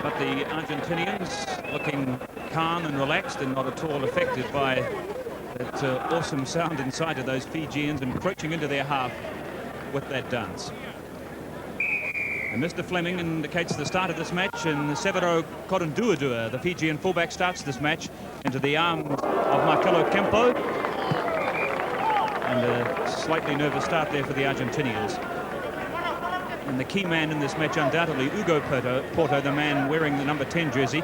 But the Argentinians looking calm and relaxed and not at all affected by that awesome sound inside of those Fijians encroaching into their half with that dance. And Mr. Fleming indicates the start of this match, and Severo Korunduadua, the Fijian fullback, starts this match into the arms of Marcelo Kempo. And a slightly nervous start there for the Argentinians. And the key man in this match, undoubtedly, Ugo Porto, the man wearing the number 10 jersey.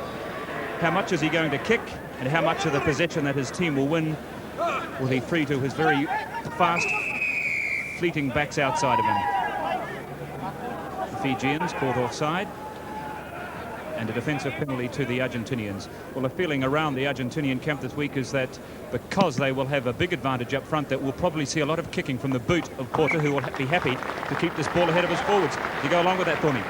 How much is he going to kick, and how much of the possession that his team will win will he free to his very fast, fleeting backs outside of him? The Fijians caught offside, and a defensive penalty to the Argentinians. Well, the feeling around the Argentinian camp this week is that because they will have a big advantage up front, that we'll probably see a lot of kicking from the boot of Porter, who will be happy to keep this ball ahead of his forwards. Do you go along with that, Thorny?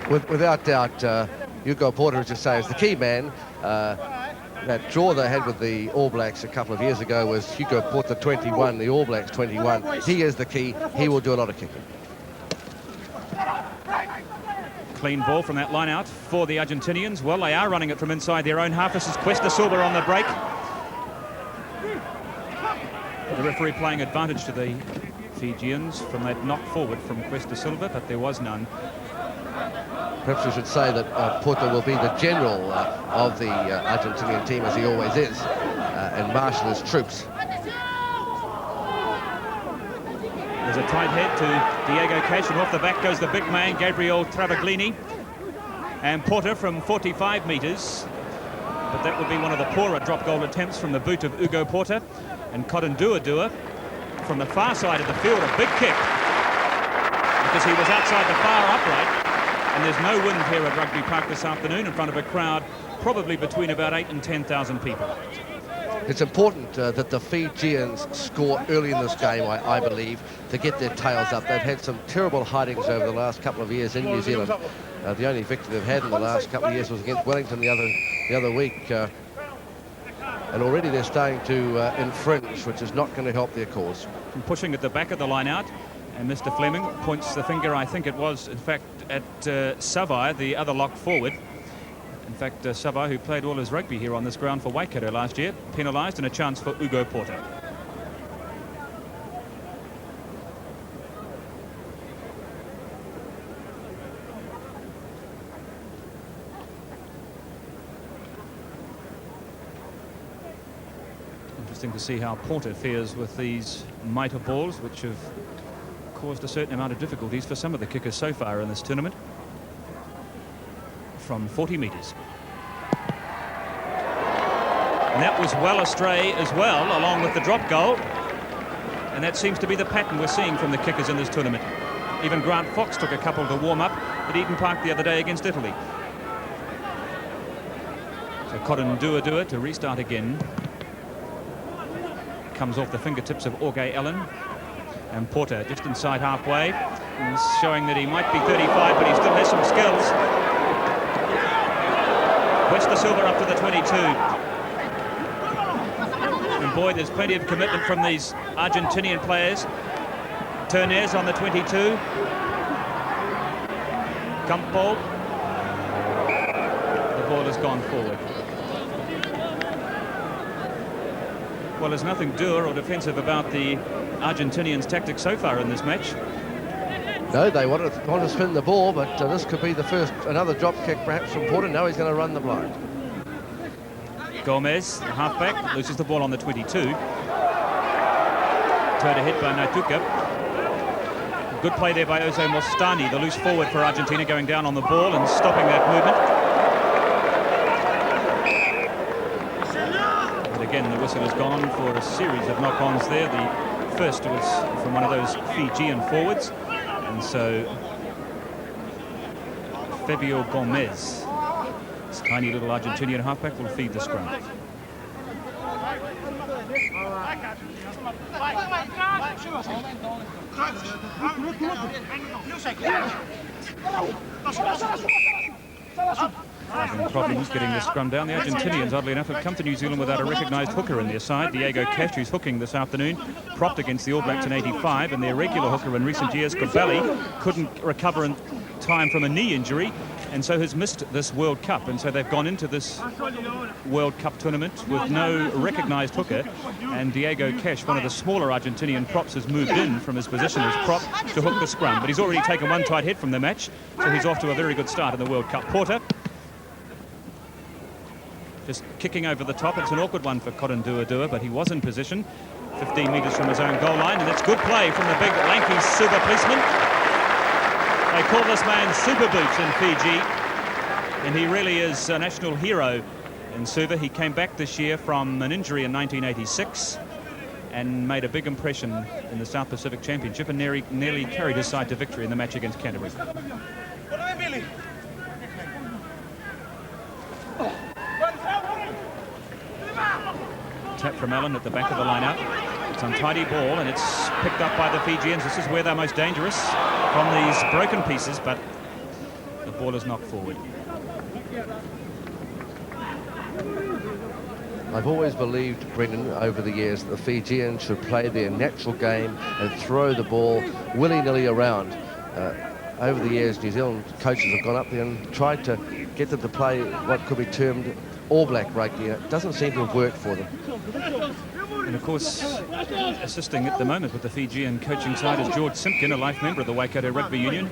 Without doubt, Hugo Porter, as you say, is the key man. That draw they had with the All Blacks a couple of years ago was Hugo Porter 21, the All Blacks 21. He is the key. He will do a lot of kicking. Clean ball from that line out for the Argentinians. Well, they are running it from inside their own half. This is Cuesta Silva on the break. The referee playing advantage to the Fijians from that knock forward from Cuesta Silva, but there was none. Perhaps we should say that Porter will be the general of the Argentinian team, as he always is, and marshal his troops. There's a tight head to Diego Cash, and off the back goes the big man, Gabriel Travaglini. And Porter from 45 metres. But that would be one of the poorer drop goal attempts from the boot of Ugo Porter. And Korunduadua from the far side of the field, a big kick, because he was outside the far upright. And there's no wind here at Rugby Park this afternoon in front of a crowd probably between about 8,000 and 10,000 people. It's important that the Fijians score early in this game, I believe, to get their tails up. They've had some terrible hidings over the last couple of years in New Zealand. The only victory they've had in the last couple of years was against Wellington the other week. And already they're starting to infringe, which is not going to help their cause. And pushing at the back of the line out, and Mr. Fleming points the finger, I think it was, in fact, at Savai, the other lock forward. In fact, Savai, who played all his rugby here on this ground for Waikato last year, penalised, and a chance for Ugo Porter. Interesting to see how Porter fares with these mitre balls, which have caused a certain amount of difficulties for some of the kickers so far in this tournament. From 40 metres. And that was well astray as well, along with the drop goal. And that seems to be the pattern we're seeing from the kickers in this tournament. Even Grant Fox took a couple to warm up at Eden Park the other day against Italy. So Korunduadua to restart again. Comes off the fingertips of Orgai Allen. And Porter just inside halfway, and showing that he might be 35, but he still has some skills. Cuesta Silva up to the 22. And boy, there's plenty of commitment from these Argentinian players. Ternez on the 22. Campo. The ball has gone forward. Well, there's nothing dour or defensive about the Argentinians' tactics so far in this match. No, they want to spin the ball, but this could be the first, another drop kick perhaps from Porter. Now he's going to run the blind. Gomez, the halfback, loses the ball on the 22. Turned ahead by Natuka. Good play there by Ozo Mostani, the loose forward for Argentina, going down on the ball and stopping that movement. Again, the whistle has gone for a series of knock-ons there. The first was from one of those Fijian forwards. And so Fabio Gomez, this tiny little Argentinian halfback, will feed the scrum. Having problems getting the scrum down. The Argentinians, oddly enough, have come to New Zealand without a recognised hooker in their side. Diego Cash, who's hooking this afternoon, propped against the All Blacks in '85, and their regular hooker in recent years, Cavalli, couldn't recover in time from a knee injury, and so has missed this World Cup, and so they've gone into this World Cup tournament with no recognised hooker, and Diego Cash, one of the smaller Argentinian props, has moved in from his position as prop to hook the scrum, but he's already taken one tight hit from the match, so he's off to a very good start in the World Cup. Porter just kicking over the top. It's an awkward one for Corin Duadua, but he was in position 15 metres from his own goal line, and it's good play from the big lanky Suva policeman. They call this man Super Boots in Fiji, and he really is a national hero in Suva. He came back this year from an injury in 1986 and made a big impression in the South Pacific Championship and nearly carried his side to victory in the match against Canterbury. Tap from Allen at the back of the line-out. It's untidy ball, and it's picked up by the Fijians. This is where they're most dangerous from these broken pieces, but the ball is knocked forward. I've always believed, Brendan, over the years, that the Fijians should play their natural game and throw the ball willy-nilly around. Over the years, New Zealand coaches have gone up there and tried to get them to play what could be termed All Black rugby. It doesn't seem to have worked for them. And of course, assisting at the moment with the Fijian coaching side is George Simpkin, a life member of the Waikato Rugby Union.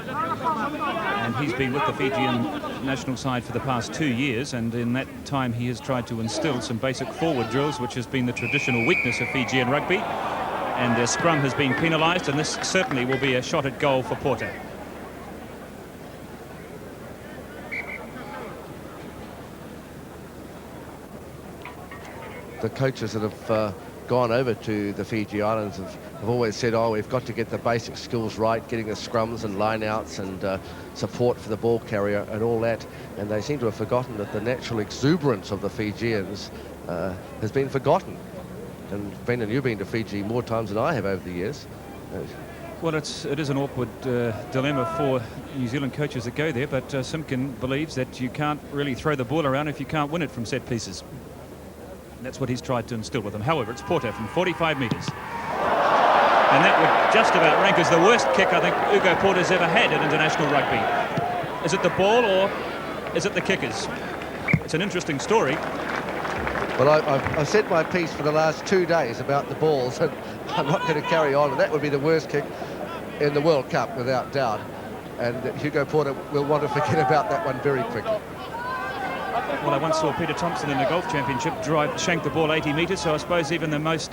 And he's been with the Fijian national side for the past 2 years, and in that time he has tried to instill some basic forward drills, which has been the traditional weakness of Fijian rugby. And their scrum has been penalised, and this certainly will be a shot at goal for Porter. The coaches that have gone over to the Fiji Islands have always said, oh, we've got to get the basic skills right, getting the scrums and line-outs and support for the ball carrier and all that. And they seem to have forgotten that the natural exuberance of the Fijians has been forgotten. And Brendan, you've been to Fiji more times than I have over the years. Well, it is an awkward dilemma for New Zealand coaches that go there, but Simpkin believes that you can't really throw the ball around if you can't win it from set pieces. That's what he's tried to instill with them. However, it's Porter from 45 metres. And that would just about rank as the worst kick I think Ugo Porter's ever had in international rugby. Is it the ball or is it the kickers? It's an interesting story. Well, I've said my piece for the last 2 days about the balls, and I'm not going to carry on. And that would be the worst kick in the World Cup, without doubt. And Hugo Porter will want to forget about that one very quickly. Well, I once saw Peter Thompson in the golf championship shank the ball 80 metres, so I suppose even the most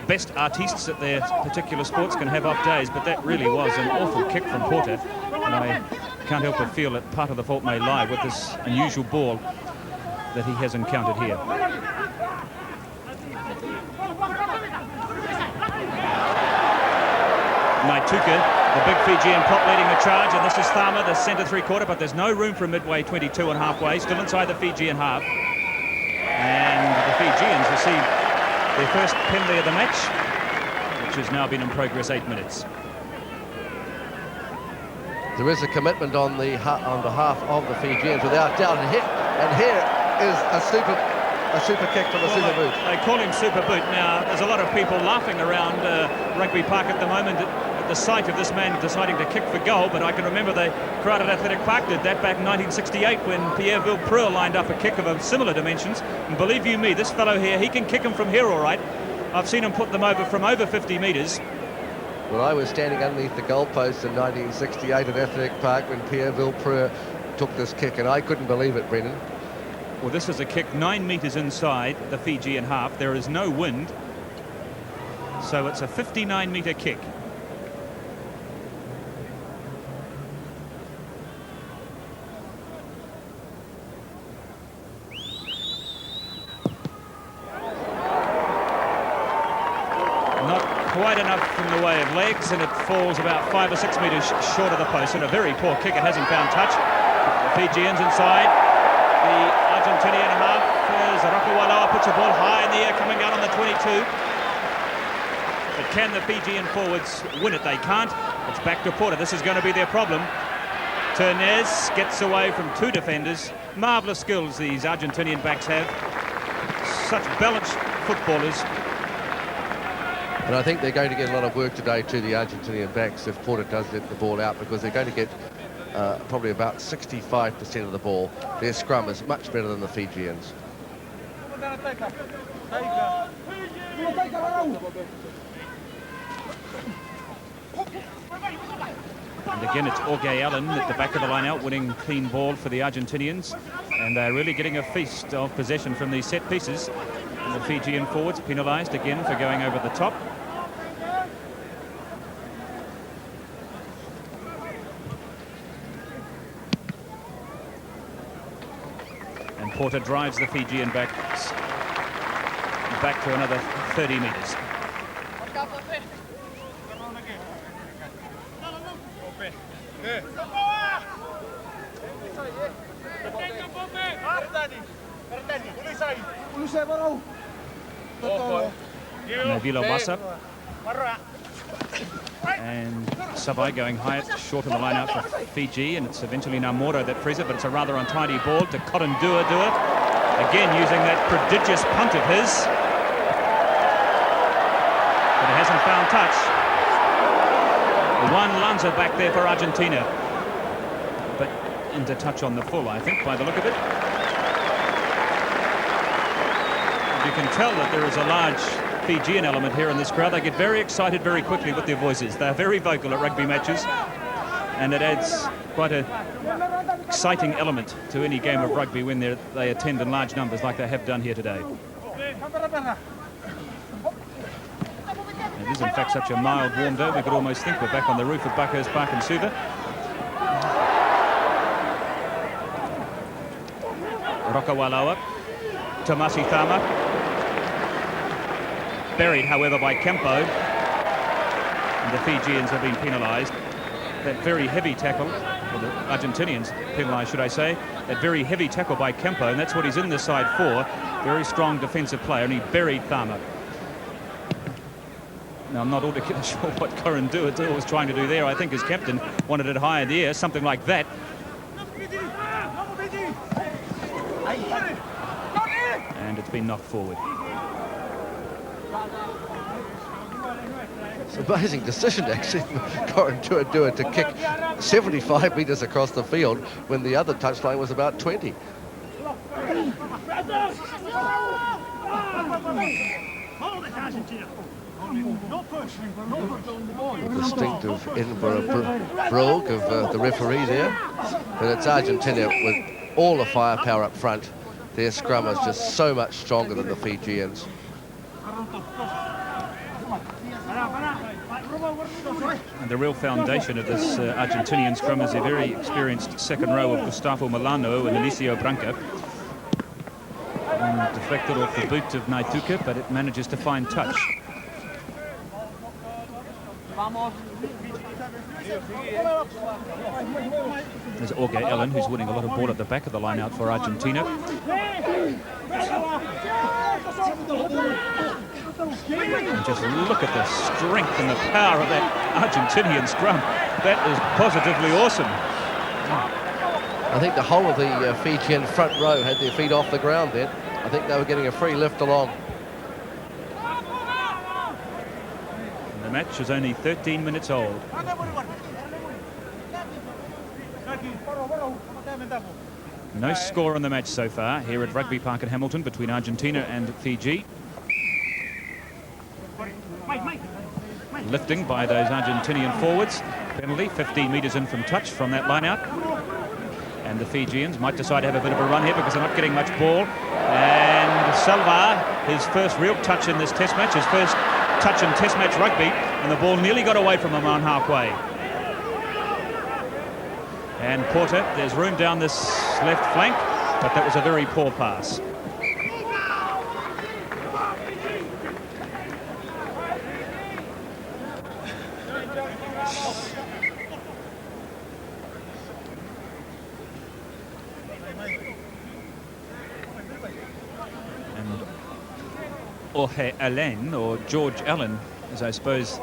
best artistes at their particular sports can have off days, but that really was an awful kick from Porter, and I can't help but feel that part of the fault may lie with this unusual ball that he has encountered here. Naituka, the big Fijian prop, leading the charge, and this is Thama, the centre three-quarter, but there's no room for a midway 22 and halfway, still inside the Fijian half. And the Fijians receive their first penalty of the match, which has now been in progress 8 minutes. There is a commitment on behalf of the Fijians, without doubt, and here is a super kick from the Super Boot. They call him Super Boot. Now, there's a lot of people laughing around Rugby Park at the moment at the sight of this man deciding to kick for goal, but I can remember the crowd at Athletic Park did that back in 1968 when Pierre Villepreux lined up a kick of similar dimensions. And believe you me, this fellow here, he can kick him from here all right. I've seen him put them over from over 50 metres. Well, I was standing underneath the goalpost in 1968 at Athletic Park when Pierre Villepreux took this kick, and I couldn't believe it, Brendan. Well, this is a kick 9 metres inside the Fijian half. There is no wind, so it's a 59-metre kick. Not quite enough in the way of legs, and it falls about 5 or 6 metres short of the post. And a very poor kick. It hasn't found touch. The Fijians inside. The Argentinian half as Rakawaloa puts the ball high in the air, coming out on the 22. But can the Fijian forwards win it? They can't. It's back to Porter. This is going to be their problem. Ternez gets away from 2 defenders. Marvellous skills these Argentinian backs have. Such balanced footballers. And I think they're going to get a lot of work today to the Argentinian backs if Porter does let the ball out, because they're going to get probably about 65% of the ball. Their scrum is much better than the Fijians. And again, it's Orge Allen at the back of the line out, winning clean ball for the Argentinians. And they're really getting a feast of possession from these set pieces. And the Fijian forwards penalised again for going over the top. And Porter drives the Fijian back to another 30 metres. Navila Wassa and Savai going high, short on the line out for Fiji, and it's eventually Namoro that frees it, but it's a rather untidy ball to Korundua. Again using that prodigious punt of his, but he hasn't found touch. One Lanza back there for Argentina, but into touch on the full, I think, by the look of it. You can tell that there is a large Fijian element here in this crowd. They get very excited very quickly with their voices. They're very vocal at rugby matches, and it adds quite an exciting element to any game of rugby when they attend in large numbers like they have done here today. It is in fact such a mild warm day, we could almost think we're back on the roof of Buckhurst Park in Suva. Rokawalawa, Tomasi Thama, buried however by Kempo, and the Fijians have been penalised. That very heavy tackle, or the Argentinians penalised should I say, that very heavy tackle by Kempo, and that's what he's in this side for. Very strong defensive player, and he buried Thama. Now, I'm not altogether sure what Korundua was trying to do there. I think his captain wanted it high in the air, something like that. And it's been knocked forward. It's an amazing decision, actually, Korundua to kick 75 metres across the field when the other touchline was about 20. Distinctive Edinburgh brogue of the referee there. But it's Argentina with all the firepower up front. Their scrum is just so much stronger than the Fijians. And the real foundation of this Argentinian scrum is a very experienced second row of Gustavo Milano and Eliseo Branca. And deflected off the boot of Naituka, but it manages to find touch. There's Orge Allen, who's winning a lot of ball at the back of the line out for Argentina. And just look at the strength and the power of that Argentinian scrum. That is positively awesome. I think the whole of the Fijian front row had their feet off the ground then. I think they were getting a free lift along. And the match is only 13 minutes old. No score on the match so far here at Rugby Park in Hamilton between Argentina and Fiji. Lifting by those Argentinian forwards. Penalty 15 metres in from touch from that line out. And the Fijians might decide to have a bit of a run here because they're not getting much ball. And Salva, his first real touch in this test match, his first touch in test match rugby, and the ball nearly got away from him on halfway. And Porter, there's room down this left flank, but that was a very poor pass. Orge Allen, or George Allen, as I suppose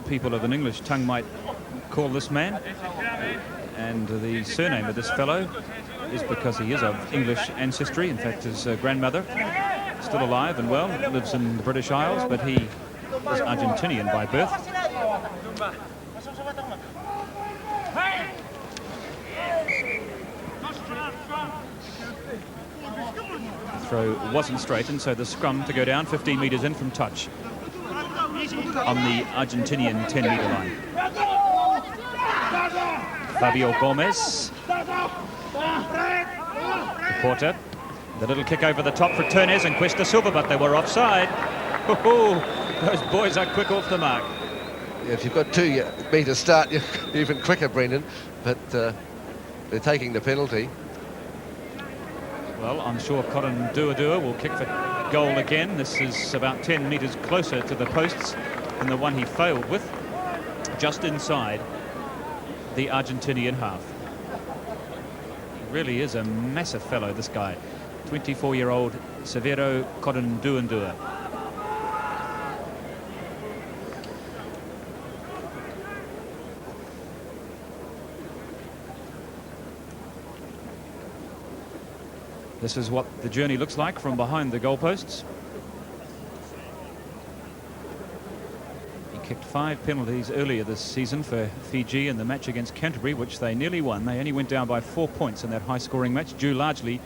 people of an English tongue might call this man. And the surname of this fellow is because he is of English ancestry. In fact, his grandmother, still alive and well, lives in the British Isles, but he is Argentinian by birth. throw wasn't straightened, so the scrum to go down 15 metres in from touch on the Argentinian 10-metre line. Fabio Gomez. Porter. The little kick over the top for Turnez and Cuesta Silva, but they were offside. Oh, those boys are quick off the mark. Yeah, if you've got 2 metres start, you're even quicker, Brendan. But they're taking the penalty. Well, I'm sure Corin Duadua will kick for goal again. This is about 10 metres closer to the posts than the one he failed with, just inside the Argentinian half. He really is a massive fellow, this guy. 24-year-old Severo Corin Duadua. This is what the journey looks like from behind the goalposts. He kicked 5 penalties earlier this season for Fiji in the match against Canterbury, which they nearly won. They only went down by 4 points in that high-scoring match, due largely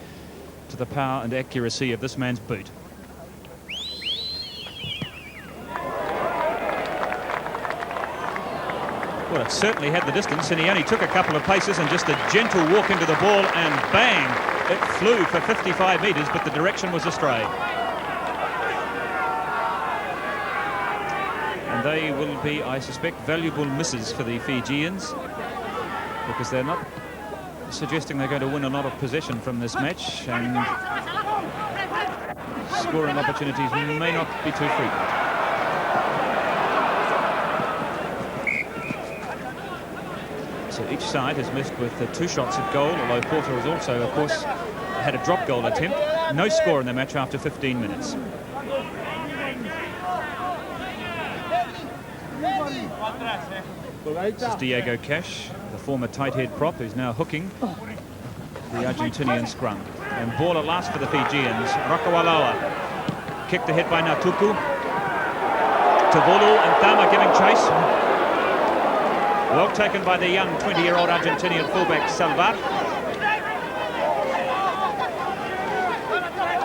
to the power and accuracy of this man's boot. Well, it certainly had the distance, and he only took a couple of paces and just a gentle walk into the ball, and bang! It flew for 55 metres, but the direction was astray. And they will be, I suspect, valuable misses for the Fijians, because they're not suggesting they're going to win a lot of possession from this match, and scoring opportunities may not be too frequent. So each side has missed with 2 shots at goal, although Porter has also, of course, had a drop goal attempt. No score in the match after 15 minutes. This is Diego Cash, the former tight head prop, who's now hooking the Argentinian scrum. And ball at last for the Fijians. Rakawalawa kicked ahead by Natuku. Tavolu and Tama giving chase. Well taken by the young 20-year-old Argentinian fullback Salvar.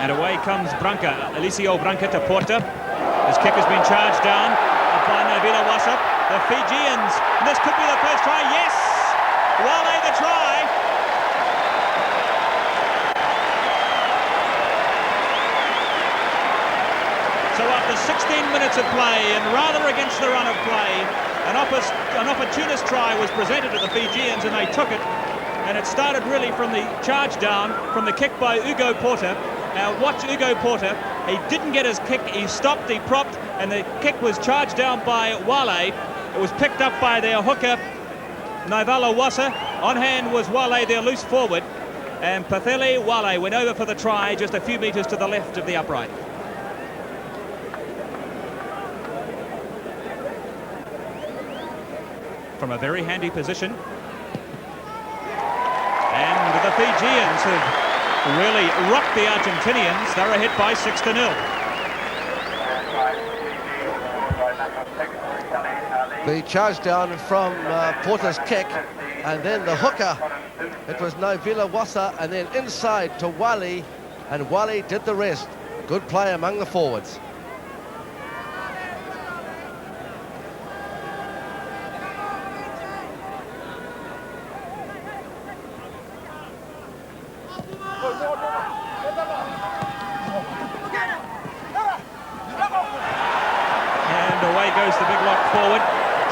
And away comes Branca, Eliseo Branca to Porter. His kick has been charged down by Navila Wasap. The Fijians, this could be the first try. Yes! Wale the try. So after 16 minutes of play, and rather against the run of play, an opportunist try was presented to the Fijians, and they took it. And it started really from the charge down, from the kick by Ugo Porter. Now watch Ugo Porter. He didn't get his kick, he stopped, he propped, and the kick was charged down by Wale. It was picked up by their hooker, Naivala Wasa. On hand was Wale, their loose forward. And Pathele Wale went over for the try just a few metres to the left of the upright. From a very handy position. And the Fijians have really rocked the Argentinians. They're ahead by 6-0. The charge down from Porter's kick, and then the hooker. It was Navila Wasa, and then inside to Wale, and Wale did the rest. Good play among the forwards. And away goes the big lock forward.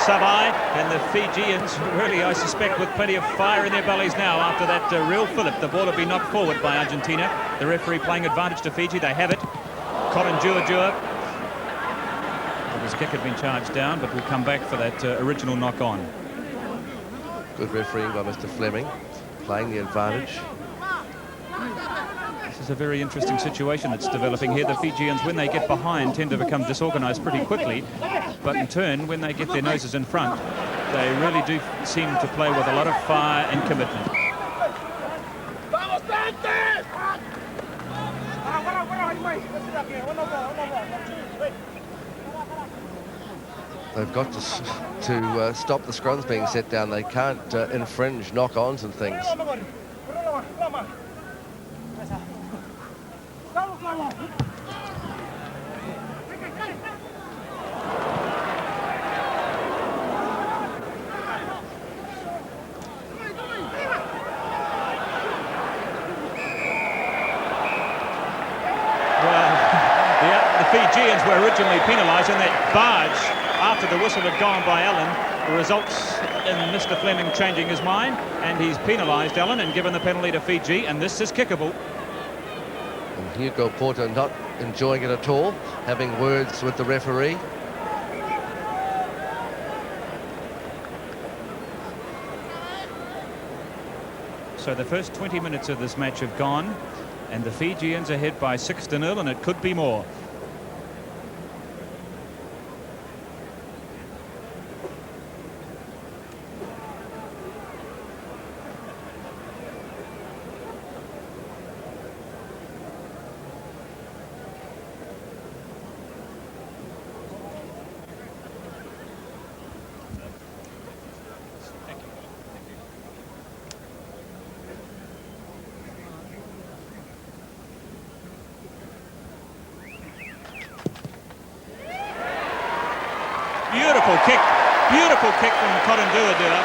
Savai, and the Fijians really, I suspect, with plenty of fire in their bellies now after that real fillip. The ball had been knocked forward by Argentina. The referee playing advantage to Fiji. They have it. Corin Duadua. His kick had been charged down, but we'll come back for that original knock on. Good refereeing by Mr. Fleming, playing the advantage. This is a very interesting situation that's developing here. The Fijians, when they get behind, tend to become disorganised pretty quickly. But in turn, when they get their noses in front, they really do seem to play with a lot of fire and commitment. They've got to stop the scrums being set down. They can't infringe knock-ons and things. Fijians were originally penalised, and that barge, after the whistle had gone by Allen, results in Mr. Fleming changing his mind, and he's penalised Allen and given the penalty to Fiji, and this is kickable. And Hugo Porter not enjoying it at all, having words with the referee. So the first 20 minutes of this match have gone, and the Fijians are ahead by 6-0, and it could be more. Beautiful kick from Koranduadua.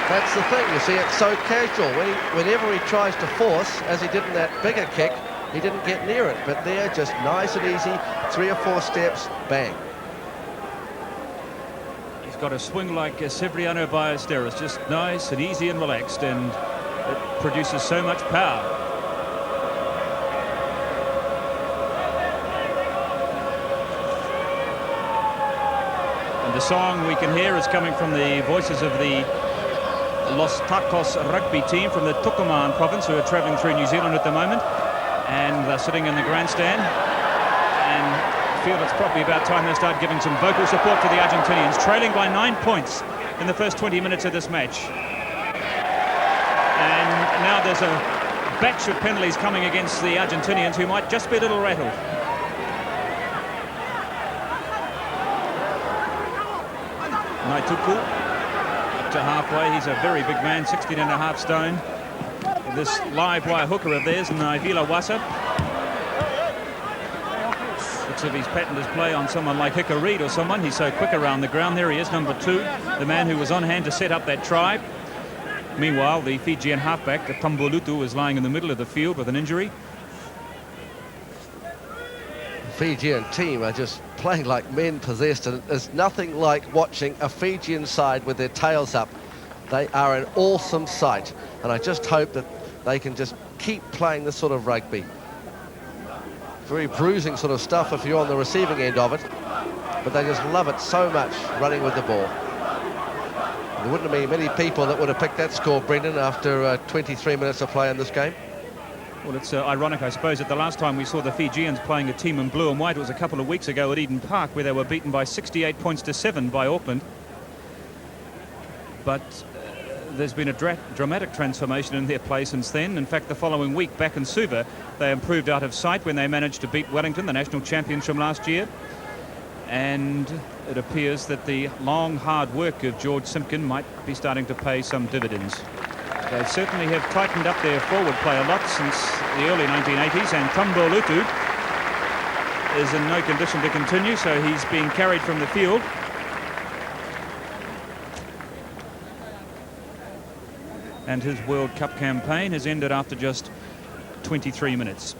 That's the thing, you see, it's so casual. Whenever he tries to force, as he did in that bigger kick, he didn't get near it. But there, just nice and easy, 3 or 4 steps, bang. He's got a swing like Severiano Ballesteros, just nice and easy and relaxed, and it produces so much power. The song we can hear is coming from the voices of the Los Tacos rugby team from the Tucumán province, who are travelling through New Zealand at the moment, and they're sitting in the grandstand and feel it's probably about time they start giving some vocal support to the Argentinians, trailing by 9 points in the first 20 minutes of this match. And now there's a batch of penalties coming against the Argentinians, who might just be a little rattled. Naituku up to halfway. He's a very big man, 16.5 stone. And this live wire hooker of theirs, Naivila Wasa, looks as if he's patterned his play on someone like Hika Reid or someone. He's so quick around the ground. There he is, number 2, the man who was on hand to set up that try. Meanwhile, the Fijian halfback, Tambolutu, is lying in the middle of the field with an injury. Fijian team are just playing like men possessed, and there's nothing like watching a Fijian side with their tails up. They are an awesome sight, and I just hope that they can just keep playing this sort of rugby. Very bruising sort of stuff if you're on the receiving end of it, but they just love it so much, running with the ball. There wouldn't have been many people that would have picked that score, Brendan, after 23 minutes of play in this game. Well, it's ironic, I suppose, that the last time we saw the Fijians playing a team in blue and white was a couple of weeks ago at Eden Park, where they were beaten by 68 points to 7 by Auckland. But there's been a dramatic transformation in their play since then. In fact, the following week back in Suva, they improved out of sight when they managed to beat Wellington, the national champions from last year. And it appears that the long, hard work of George Simpkin might be starting to pay some dividends. They certainly have tightened up their forward play a lot since the early 1980s, and Tambolutu is in no condition to continue, so he's being carried from the field. And his World Cup campaign has ended after just 23 minutes.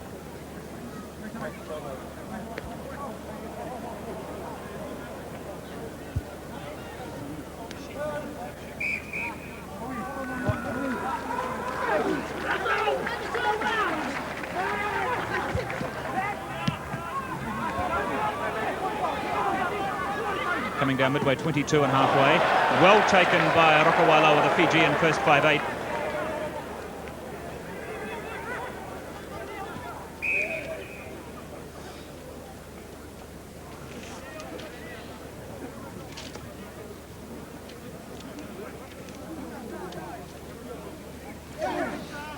Coming down midway, 22 and halfway. Well taken by Rokawala with a Fijian first 5-8.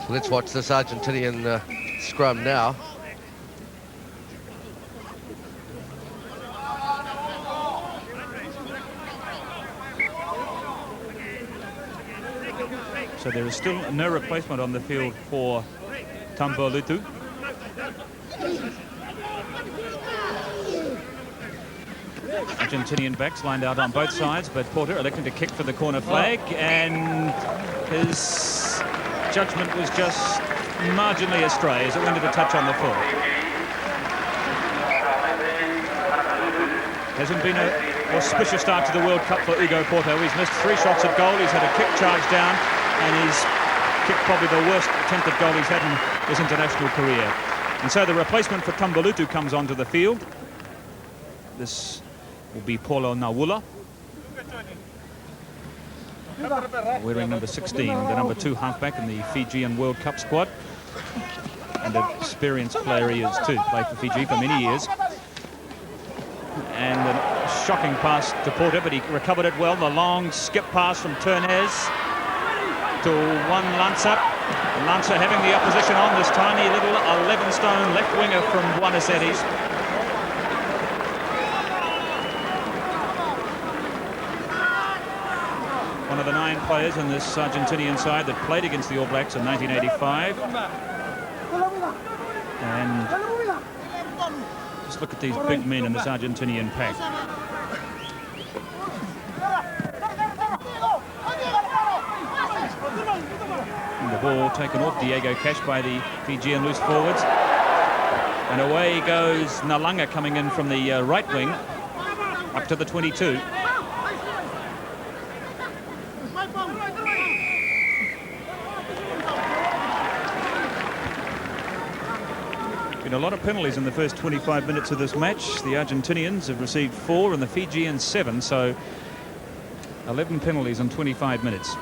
So let's watch this Argentinian scrum now. So there is still no replacement on the field for Tambolutu. Argentinian backs lined out on both sides, but Porter electing to kick for the corner flag, and his judgment was just marginally astray as it went into touch on the foot. Hasn't been a auspicious start to the World Cup for Hugo Porto. He's missed 3 shots at goal. He's had a kick charge down, and he's kicked probably the worst attempt at goal he's had in his international career. And so the replacement for Tambalutu comes onto the field. This will be Paulo Nawula, wearing number 16, the number 2 halfback in the Fijian World Cup squad. And an experienced player he is too, played for Fiji for many years. And a shocking pass to Porter, but he recovered it well. The long skip pass from Turnez to one Lanza. Lanza having the opposition on, this tiny little 11-stone left winger from Buenos Aires. One of the 9 players in this Argentinian side that played against the All Blacks in 1985. And just look at these big men in this Argentinian pack. And the ball taken off Diego Cash by the Fijian loose forwards. And away goes Nalanga coming in from the right wing up to the 22. Been a lot of penalties in the first 25 minutes of this match. The Argentinians have received 4 and the Fijians 7, so 11 penalties in 25 minutes.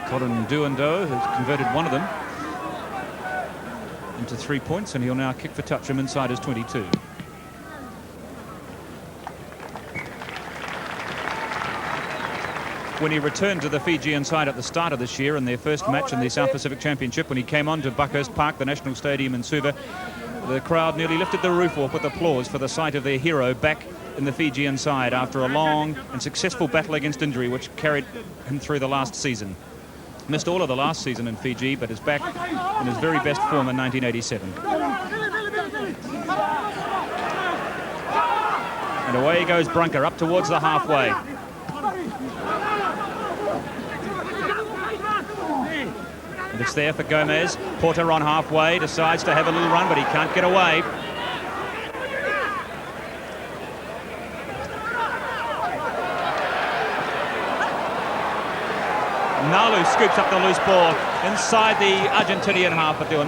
Corin Duando has converted one of them into 3 points, and he'll now kick for touch from inside his 22. When he returned to the Fijian side at the start of this year in their first match in the South Pacific Championship, when he came on to Buckhurst Park, the national stadium in Suva, the crowd nearly lifted the roof off with applause for the sight of their hero back in the Fijian side after a long and successful battle against injury which carried him through the last season. Missed all of the last season in Fiji, but is back in his very best form in 1987. And away goes Brunker up towards the halfway. And it's there for Gomez. Porter on halfway, decides to have a little run, but he can't get away. Nalu scoops up the loose ball inside the Argentinian half, but there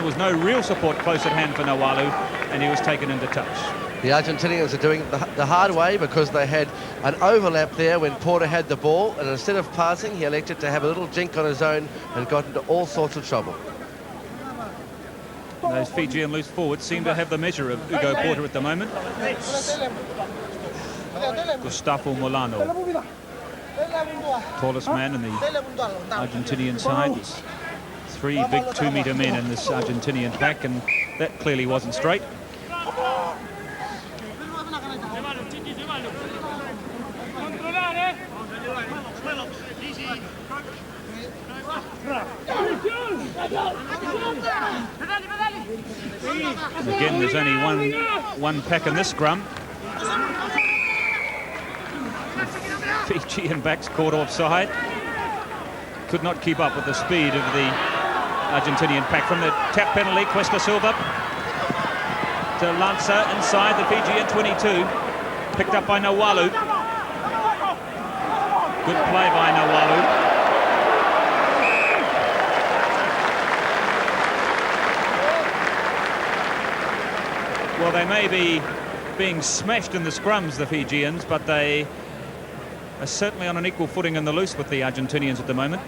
was no real support close at hand for Nawalu, and he was taken into touch. The Argentinians are doing it the hard way because they had an overlap there when Porter had the ball, and instead of passing, he elected to have a little jink on his own and got into all sorts of trouble. Those Fijian loose forwards seem to have the measure of Hugo Porter at the moment. Gustavo Molano, tallest man in the Argentinian side. There's 3 big 2-metre men in this Argentinian pack, and that clearly wasn't straight. And again, there's only one pack in this scrum. Fijian backs caught offside. Could not keep up with the speed of the Argentinian pack. From the tap penalty, Cuesta Silva to Lanza inside the Fijian 22. Picked up by Nawalu. Good play by Nawalu. Well, they may be being smashed in the scrums, the Fijians, but they are certainly on an equal footing in the loose with the Argentinians at the moment.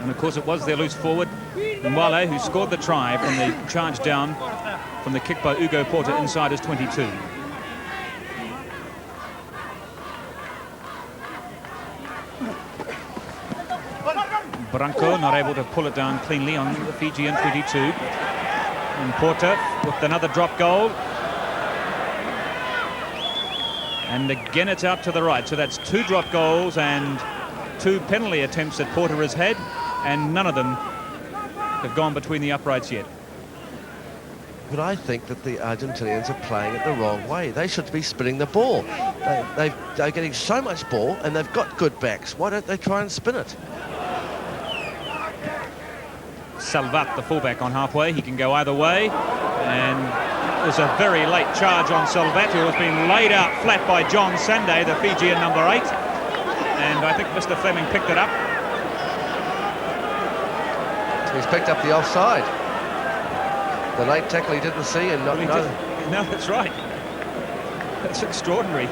And of course it was their loose forward, Mwale, who scored the try from the charge down from the kick by Hugo Porter inside his 22. Branco not able to pull it down cleanly on the Fijian 22. And Porter with another drop goal. And again it's out to the right. So that's 2 drop goals and 2 penalty attempts that Porter has had, and none of them have gone between the uprights yet. But I think that the Argentinians are playing it the wrong way. They should be spinning the ball. They're getting so much ball, and they've got good backs. Why don't they try and spin it? Salvat, the fullback, on halfway. He can go either way. And there's a very late charge on Salvat, who has been laid out flat by John Sande, the Fijian number 8. And I think Mr. Fleming picked it up. He's picked up the offside. The late tackle he didn't see, and No, that's right. That's extraordinary.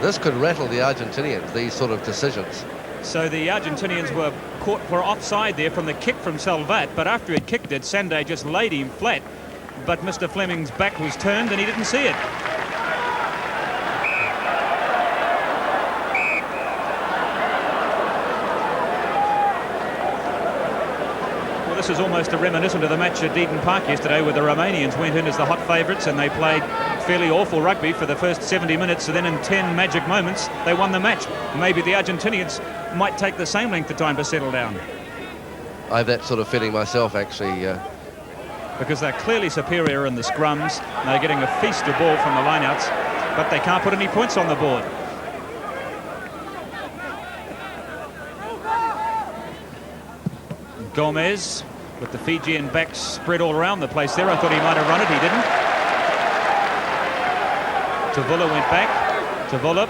This could rattle the Argentinians, these sort of decisions. So the Argentinians were caught for offside there from the kick from Salvat, but after he'd kicked it, Sande just laid him flat. But Mr. Fleming's back was turned and he didn't see it. Well, this is almost a reminiscent of the match at Eden Park yesterday, where the Romanians went in as the hot favourites and they played fairly awful rugby for the first 70 minutes. So then in 10 magic moments, they won the match. Maybe the Argentinians might take the same length of time to settle down. I have that sort of feeling myself, actually. Because they're clearly superior in the scrums. They're getting a feast of ball from the lineouts, but they can't put any points on the board. Gomez with the Fijian backs spread all around the place there. I thought he might have run it, he didn't. Tavula went back. Tavula.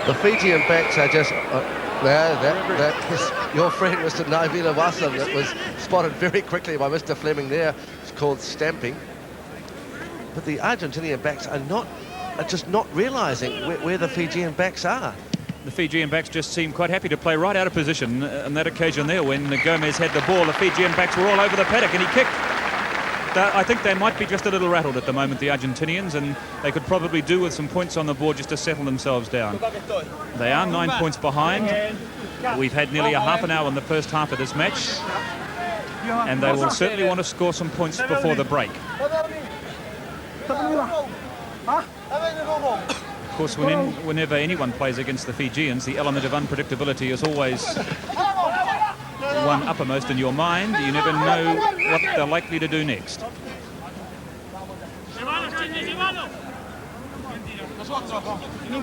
The Fijian backs are just... that is your friend, Mr. Navila Wasam, that was spotted very quickly by Mr. Fleming there. It's called stamping. But the Argentinian backs are just not realising where the Fijian backs are. The Fijian backs just seemed quite happy to play right out of position on that occasion there when Gomez had the ball. The Fijian backs were all over the paddock and he kicked. I think they might be just a little rattled at the moment, the Argentinians, and they could probably do with some points on the board just to settle themselves down. They are 9 points behind. We've had nearly a half an hour in the first half of this match, and they will certainly want to score some points before the break. Of course, whenever anyone plays against the Fijians, the element of unpredictability is always one uppermost in your mind. You never know what they're likely to do next.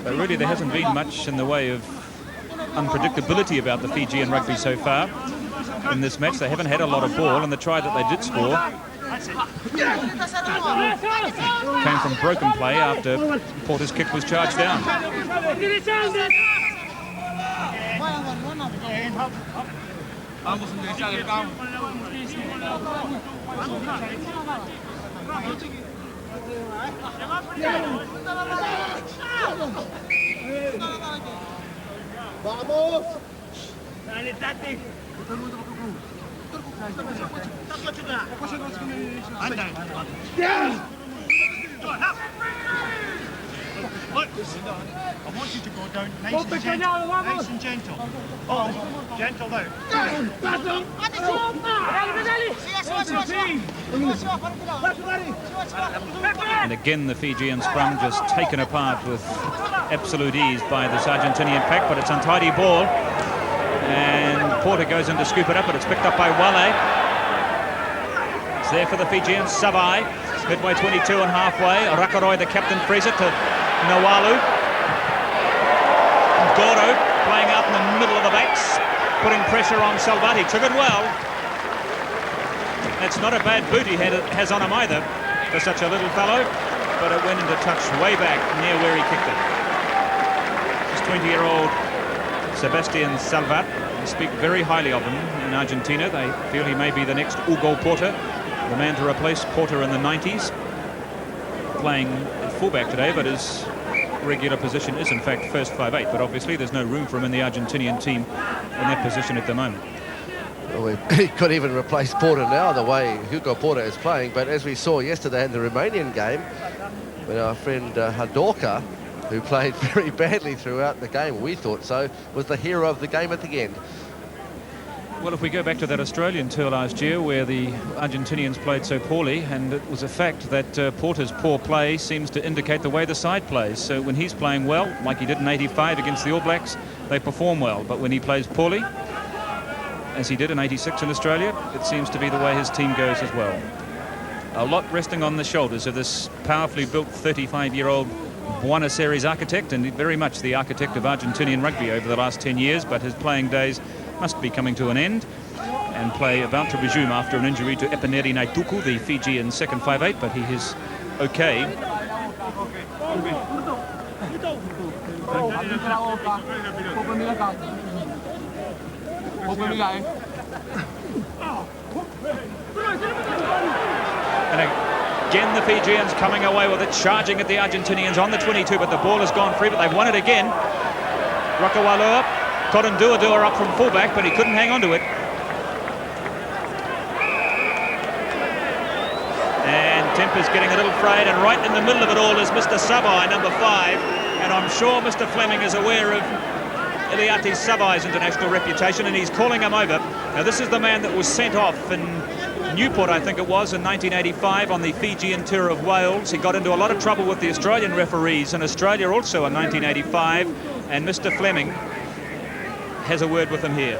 But really, there hasn't been much in the way of unpredictability about the Fijian rugby so far in this match. They haven't had a lot of ball, and the try that they did score came from broken play after Porter's kick was charged down. Vamos! I want you to go down nice and gentle. Oh, gentle now. And again, the Fijian scrum just taken apart with absolute ease by this Argentinian pack, but it's untidy ball. And Porter goes in to scoop it up, but it's picked up by Wale. It's there for the Fijians. Savai, midway 22 and halfway. Rakaroi, the captain, frees it to Nawalu. Goro playing out in the middle of the backs, putting pressure on Salvati. Took it well. It's not a bad boot he has on him either for such a little fellow, but it went into touch way back near where he kicked it. This 20-year-old Sebastian Salvat, they speak very highly of him in Argentina. They feel he may be the next Hugo Porter, the man to replace Porter in the 90s. Playing at fullback today, but his regular position is in fact first 5'8", but obviously there's no room for him in the Argentinian team in that position at the moment. Well, he could even replace Porter now, the way Hugo Porter is playing. But as we saw yesterday in the Romanian game, when our friend Hadorka, who played very badly throughout the game, we thought so, was the hero of the game at the end. Well, if we go back to that Australian tour last year where the Argentinians played so poorly, and it was a fact that Porter's poor play seems to indicate the way the side plays. So when he's playing well, like he did in 85 against the All Blacks, they perform well. But when he plays poorly, as he did in 86 in Australia, it seems to be the way his team goes as well. A lot resting on the shoulders of this powerfully built 35-year-old Buenos Aires architect, and very much the architect of Argentinian rugby over the last 10 years, but his playing days must be coming to an end, and play about to resume after an injury to Epineri Naituku, the Fijian second 5'8", but he is okay. And again the Fijians coming away with it, charging at the Argentinians on the 22, but the ball has gone free, but they've won it again. Rakawaloa, Korundua up from fullback, but he couldn't hang on to it. And Temper's getting a little frayed, and right in the middle of it all is Mr. Sabai, number 5. And I'm sure Mr. Fleming is aware of Iliati Sabai's international reputation, and he's calling him over. Now, this is the man that was sent off in Newport, I think it was, in 1985 on the Fijian tour of Wales. He got into a lot of trouble with the Australian referees in Australia also in 1985, and Mr. Fleming has a word with him here.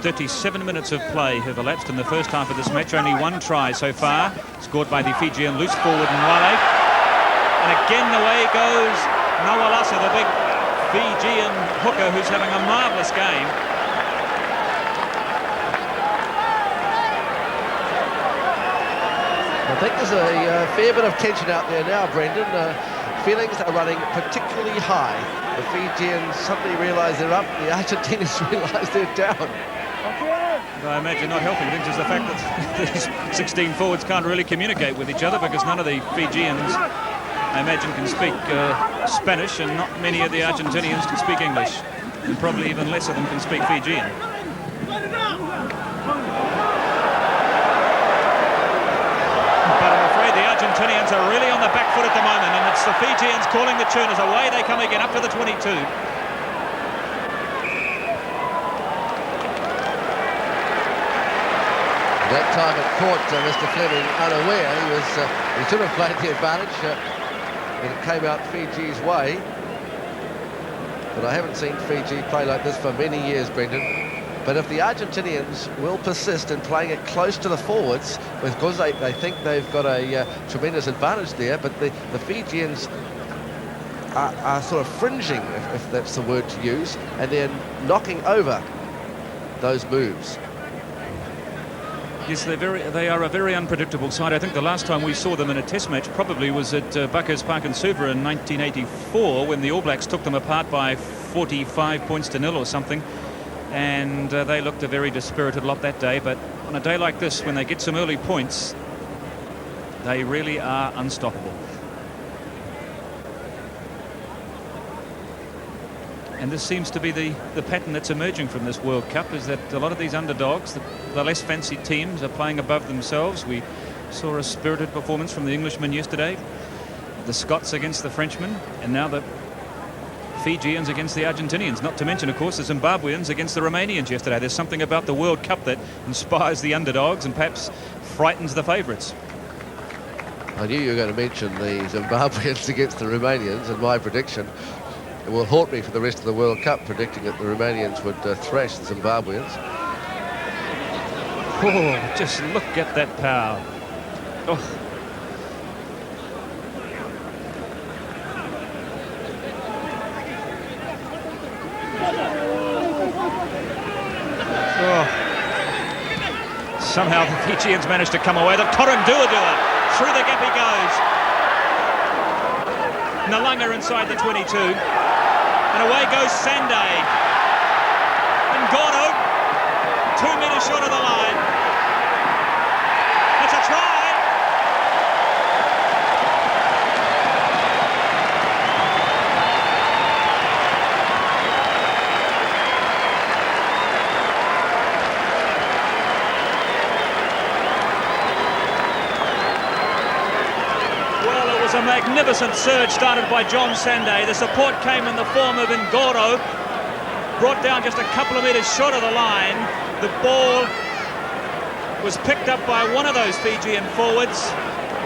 "37 minutes of play have elapsed in the first half of this match. Only one try so far, scored by the Fijian loose forward Nwale. And again the way goes Nawalasa, the big Fijian hooker who's having a marvellous game. I think there's a fair bit of tension out there now, Brendan. Feelings are running particularly high. The Fijians suddenly realise they're up, the Argentinians realise they're down. I imagine not helping things is the fact that these 16 forwards can't really communicate with each other, because none of the Fijians, I imagine, can speak Spanish, and not many of the Argentinians can speak English, and probably even less of them can speak Fijian. But I'm afraid the Argentinians are really on the back foot at the moment, and it's the Fijians calling the tune as away they come again up to the 22. That time it caught Mr. Fleming unaware. He should have played the advantage, but it came out Fiji's way. But I haven't seen Fiji play like this for many years, Brendan. But if the Argentinians will persist in playing it close to the forwards, because they think they've got a tremendous advantage there, but the Fijians are sort of fringing, if that's the word to use, and then knocking over those moves. Yes, they are a very unpredictable side. I think the last time we saw them in a test match probably was at Buckers Park in Suva in 1984, when the All Blacks took them apart by 45 points to 0 or something. And they looked a very dispirited lot that day. But on a day like this, when they get some early points, they really are unstoppable. And this seems to be the pattern that's emerging from this World Cup, is that a lot of these underdogs, the less fancy teams, are playing above themselves. We saw a spirited performance from the Englishmen yesterday, the Scots against the Frenchmen, and now the Fijians against the Argentinians, not to mention, of course, the Zimbabweans against the Romanians yesterday. There's something about the World Cup that inspires the underdogs and perhaps frightens the favourites. I knew you were going to mention the Zimbabweans against the Romanians, and my prediction will haunt me for the rest of the World Cup, predicting that the Romanians would thrash the Zimbabweans. Oh, just look at that power. Oh. Oh. Somehow the Fijians managed to come away. The Korundua through the gap he goes. Nalanga inside the 22. And away goes Sandé. And Gordo, 2 metres short of the line. It's a try. was a magnificent surge started by John Sande. The support came in the form of Ngoro, brought down just a couple of metres short of the line. The ball was picked up by one of those Fijian forwards.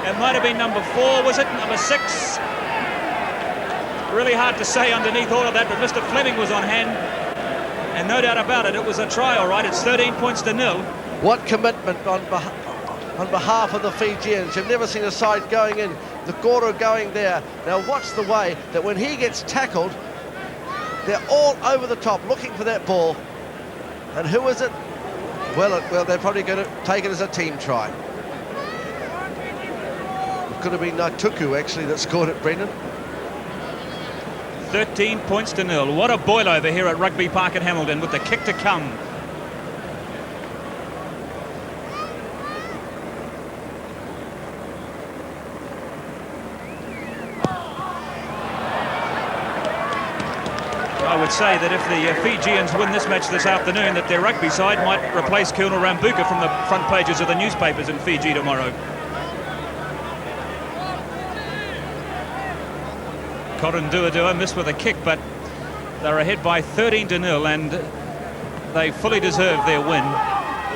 It might have been number 4, was it? Number 6? Really hard to say underneath all of that, but Mr. Fleming was on hand. And no doubt about it, it was a try, all right. It's 13 points to 0. What commitment on behalf of the Fijians. You've never seen a side going in. The Goro going there. Now watch the way that when he gets tackled, they're all over the top looking for that ball. And who is it? Well, they're probably going to take it as a team try. It could have been Natuku, actually, that scored it, Brendan. 13 points to 0. What a boil over here at Rugby Park in Hamilton with the kick to come. I would say that if the Fijians win this match this afternoon, that their rugby side might replace Colonel Rambuka from the front pages of the newspapers in Fiji tomorrow. Corin Duadua missed with a kick, but they're ahead by 13 to 0, and they fully deserve their win,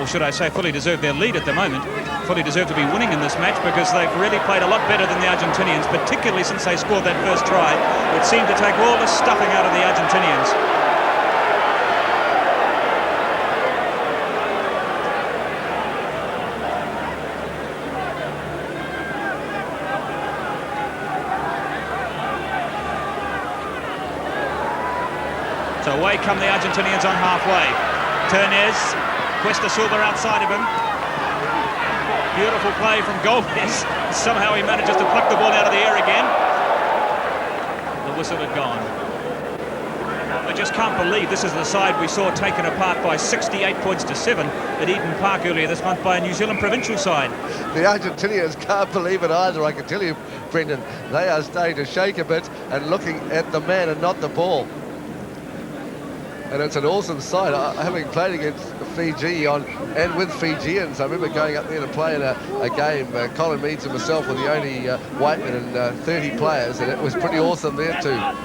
or should I say fully deserve their lead at the moment. Fully deserve to be winning in this match because they've really played a lot better than the Argentinians, particularly since they scored that first try. It seemed to take all the stuffing out of the Argentinians. So away come the Argentinians on halfway. Turnez, Cuesta Silva outside of him. Beautiful play from Gomez. Somehow he manages to pluck the ball out of the air again. The whistle had gone. I just can't believe this is the side we saw taken apart by 68 points to 7 at Eden Park earlier this month by a New Zealand provincial side. The Argentinians can't believe it either, I can tell you, Brendan. They are starting to shake a bit and looking at the man and not the ball. And it's an awesome sight. Having played against Fiji and with Fijians, I remember going up there to play in a game. Colin Meads and myself were the only white men and 30 players, and it was pretty awesome there too. And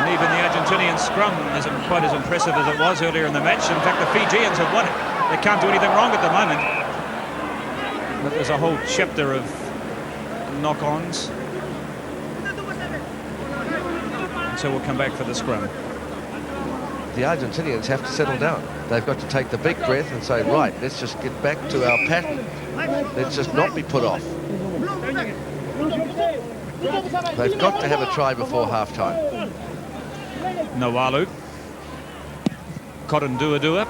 even the Argentinian scrum isn't quite as impressive as it was earlier in the match. In fact, the Fijians have won it. They can't do anything wrong at the moment. But there's a whole chapter of knock-ons. So we'll come back for the scrum. The Argentinians have to settle down. They've got to take the big breath and say, right, let's just get back to our pattern. Let's just not be put off. They've got to have a try before half-time. Nawalu. Corin Duadua.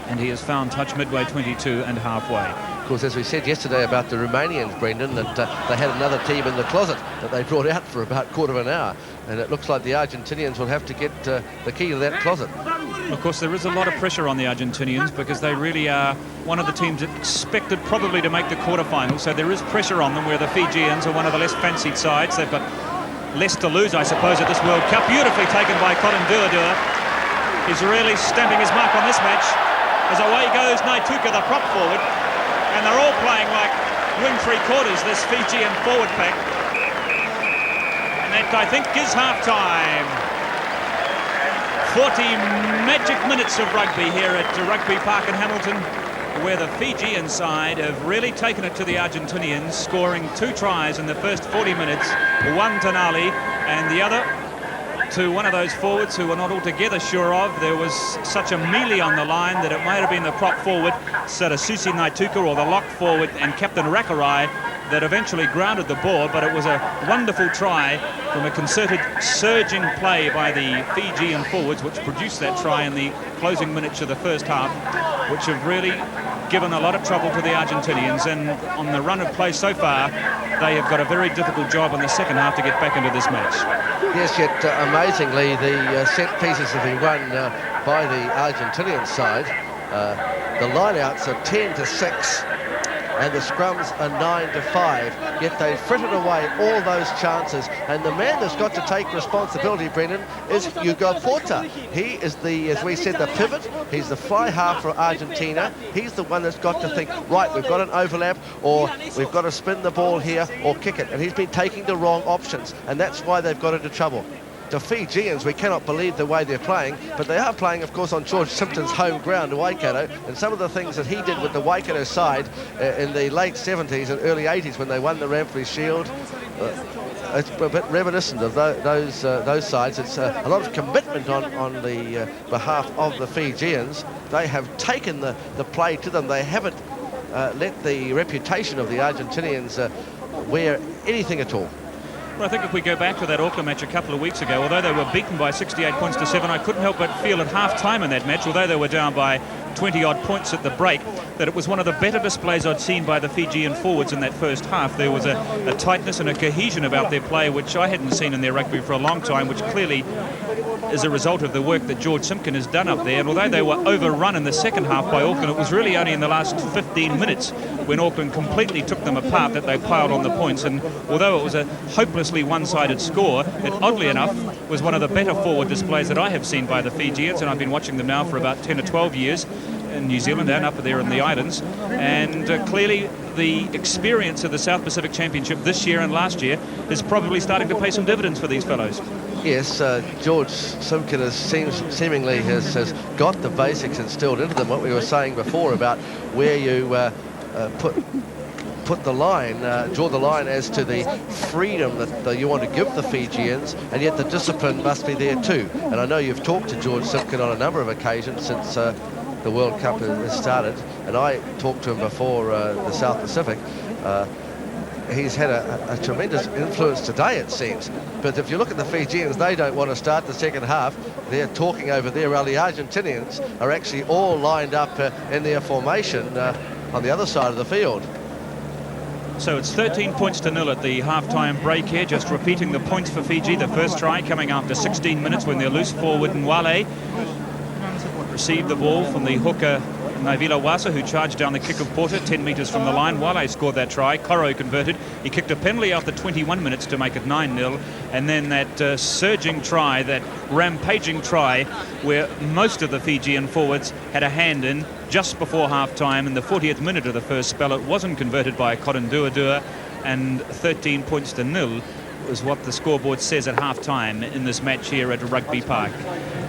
And he has found touch midway 22 and halfway. Of course, as we said yesterday about the Romanians, Brendan, that they had another team in the closet that they brought out for about a quarter of an hour. And it looks like the Argentinians will have to get the key to that closet. Of course, there is a lot of pressure on the Argentinians because they really are one of the teams expected probably to make the quarterfinals. So there is pressure on them, where the Fijians are one of the less fancied sides. They've got less to lose, I suppose, at this World Cup. Beautifully taken by Corin Duadua. He's really stamping his mark on this match. As away goes Naituka, the prop forward. And they're all playing like wing three-quarters, this Fijian forward pack. And that, I think, is half-time. 40 magic minutes of rugby here at Rugby Park in Hamilton, where the Fijian side have really taken it to the Argentinians, scoring 2 tries in the first 40 minutes, one to Nali and the other to one of those forwards who we're not altogether sure of. There was such a melee on the line that it might have been the prop forward, Sarasusi Naituka, or the lock forward and Captain Rakarai, that eventually grounded the ball. But it was a wonderful try from a concerted surging play by the Fijian forwards, which produced that try in the closing minutes of the first half, which have really given a lot of trouble to the Argentinians. And on the run of play so far, they have got a very difficult job in the second half to get back into this match. Yes, yet amazingly, the set pieces have been won by the Argentinian side. The lineouts are 10 to 6, and the scrums are 9-5, yet they frittered away all those chances. And the man that's got to take responsibility, Brendan, is Ugo Porta. He is the, as we said, the pivot. He's the fly half for Argentina. He's the one that's got to think, right, we've got an overlap, or we've got to spin the ball here or kick it. And he's been taking the wrong options, and that's why they've got into trouble. The Fijians, we cannot believe the way they're playing, but they are playing, of course, on George Simpson's home ground, Waikato, and some of the things that he did with the Waikato side in the late 70s and early 80s when they won the Ramfrey Shield, it's a bit reminiscent of those sides. It's a lot of commitment on the behalf of the Fijians. They have taken the play to them. They haven't let the reputation of the Argentinians wear anything at all. Well, I think if we go back to that Auckland match a couple of weeks ago, although they were beaten by 68 points to 7, I couldn't help but feel at half-time in that match, although they were down by 20-odd points at the break, that it was one of the better displays I'd seen by the Fijian forwards in that first half. There was a tightness and a cohesion about their play, which I hadn't seen in their rugby for a long time, which clearly is a result of the work that George Simpkin has done up there. And although they were overrun in the second half by Auckland, it was really only in the last 15 minutes when Auckland completely took them apart that they piled on the points. And although it was a hopelessly one-sided score, it oddly enough was one of the better forward displays that I have seen by the Fijians, and I've been watching them now for about 10 or 12 years in New Zealand and up there in the islands. And clearly the experience of the South Pacific Championship this year and last year is probably starting to pay some dividends for these fellows. Yes, George Simpkin seemingly has got the basics instilled into them. What we were saying before about where you put the line, draw the line as to the freedom that you want to give the Fijians, and yet the discipline must be there too. And I know you've talked to George Simpkin on a number of occasions since the World Cup has started, and I talked to him before the South Pacific. He's had a tremendous influence today, it seems. But if you look at the Fijians, they don't want to start the second half. They're talking over there, while the Argentinians are actually all lined up in their formation on the other side of the field. So it's 13 points to 0 at the half-time break here. Just repeating the points for Fiji. The first try coming after 16 minutes when they're loose forward, and Wale received the ball from the hooker Naivila Wasa, who charged down the kick of Porter 10 metres from the line. Wale scored that try. Coro converted. He kicked a penalty after 21 minutes to make it 9-0. And then that surging try, that rampaging try, where most of the Fijian forwards had a hand in just before half-time in the 40th minute of the first spell. It wasn't converted by Coronduadua, and 13 points to 0 was what the scoreboard says at half-time in this match here at Rugby Park.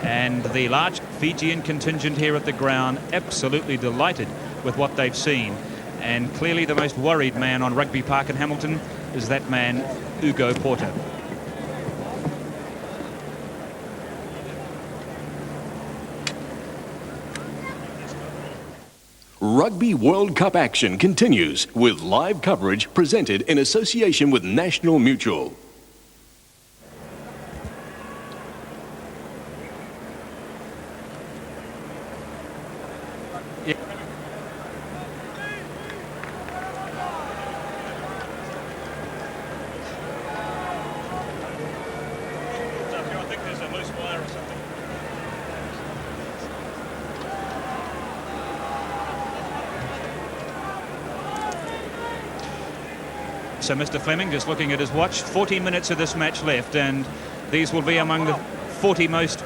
And the large Fijian contingent here at the ground absolutely delighted with what they've seen. And clearly the most worried man on Rugby Park in Hamilton is that man, Ugo Porta. Rugby World Cup action continues with live coverage presented in association with National Mutual. So Mr. Fleming just looking at his watch, 40 minutes of this match left, and these will be among the 40 most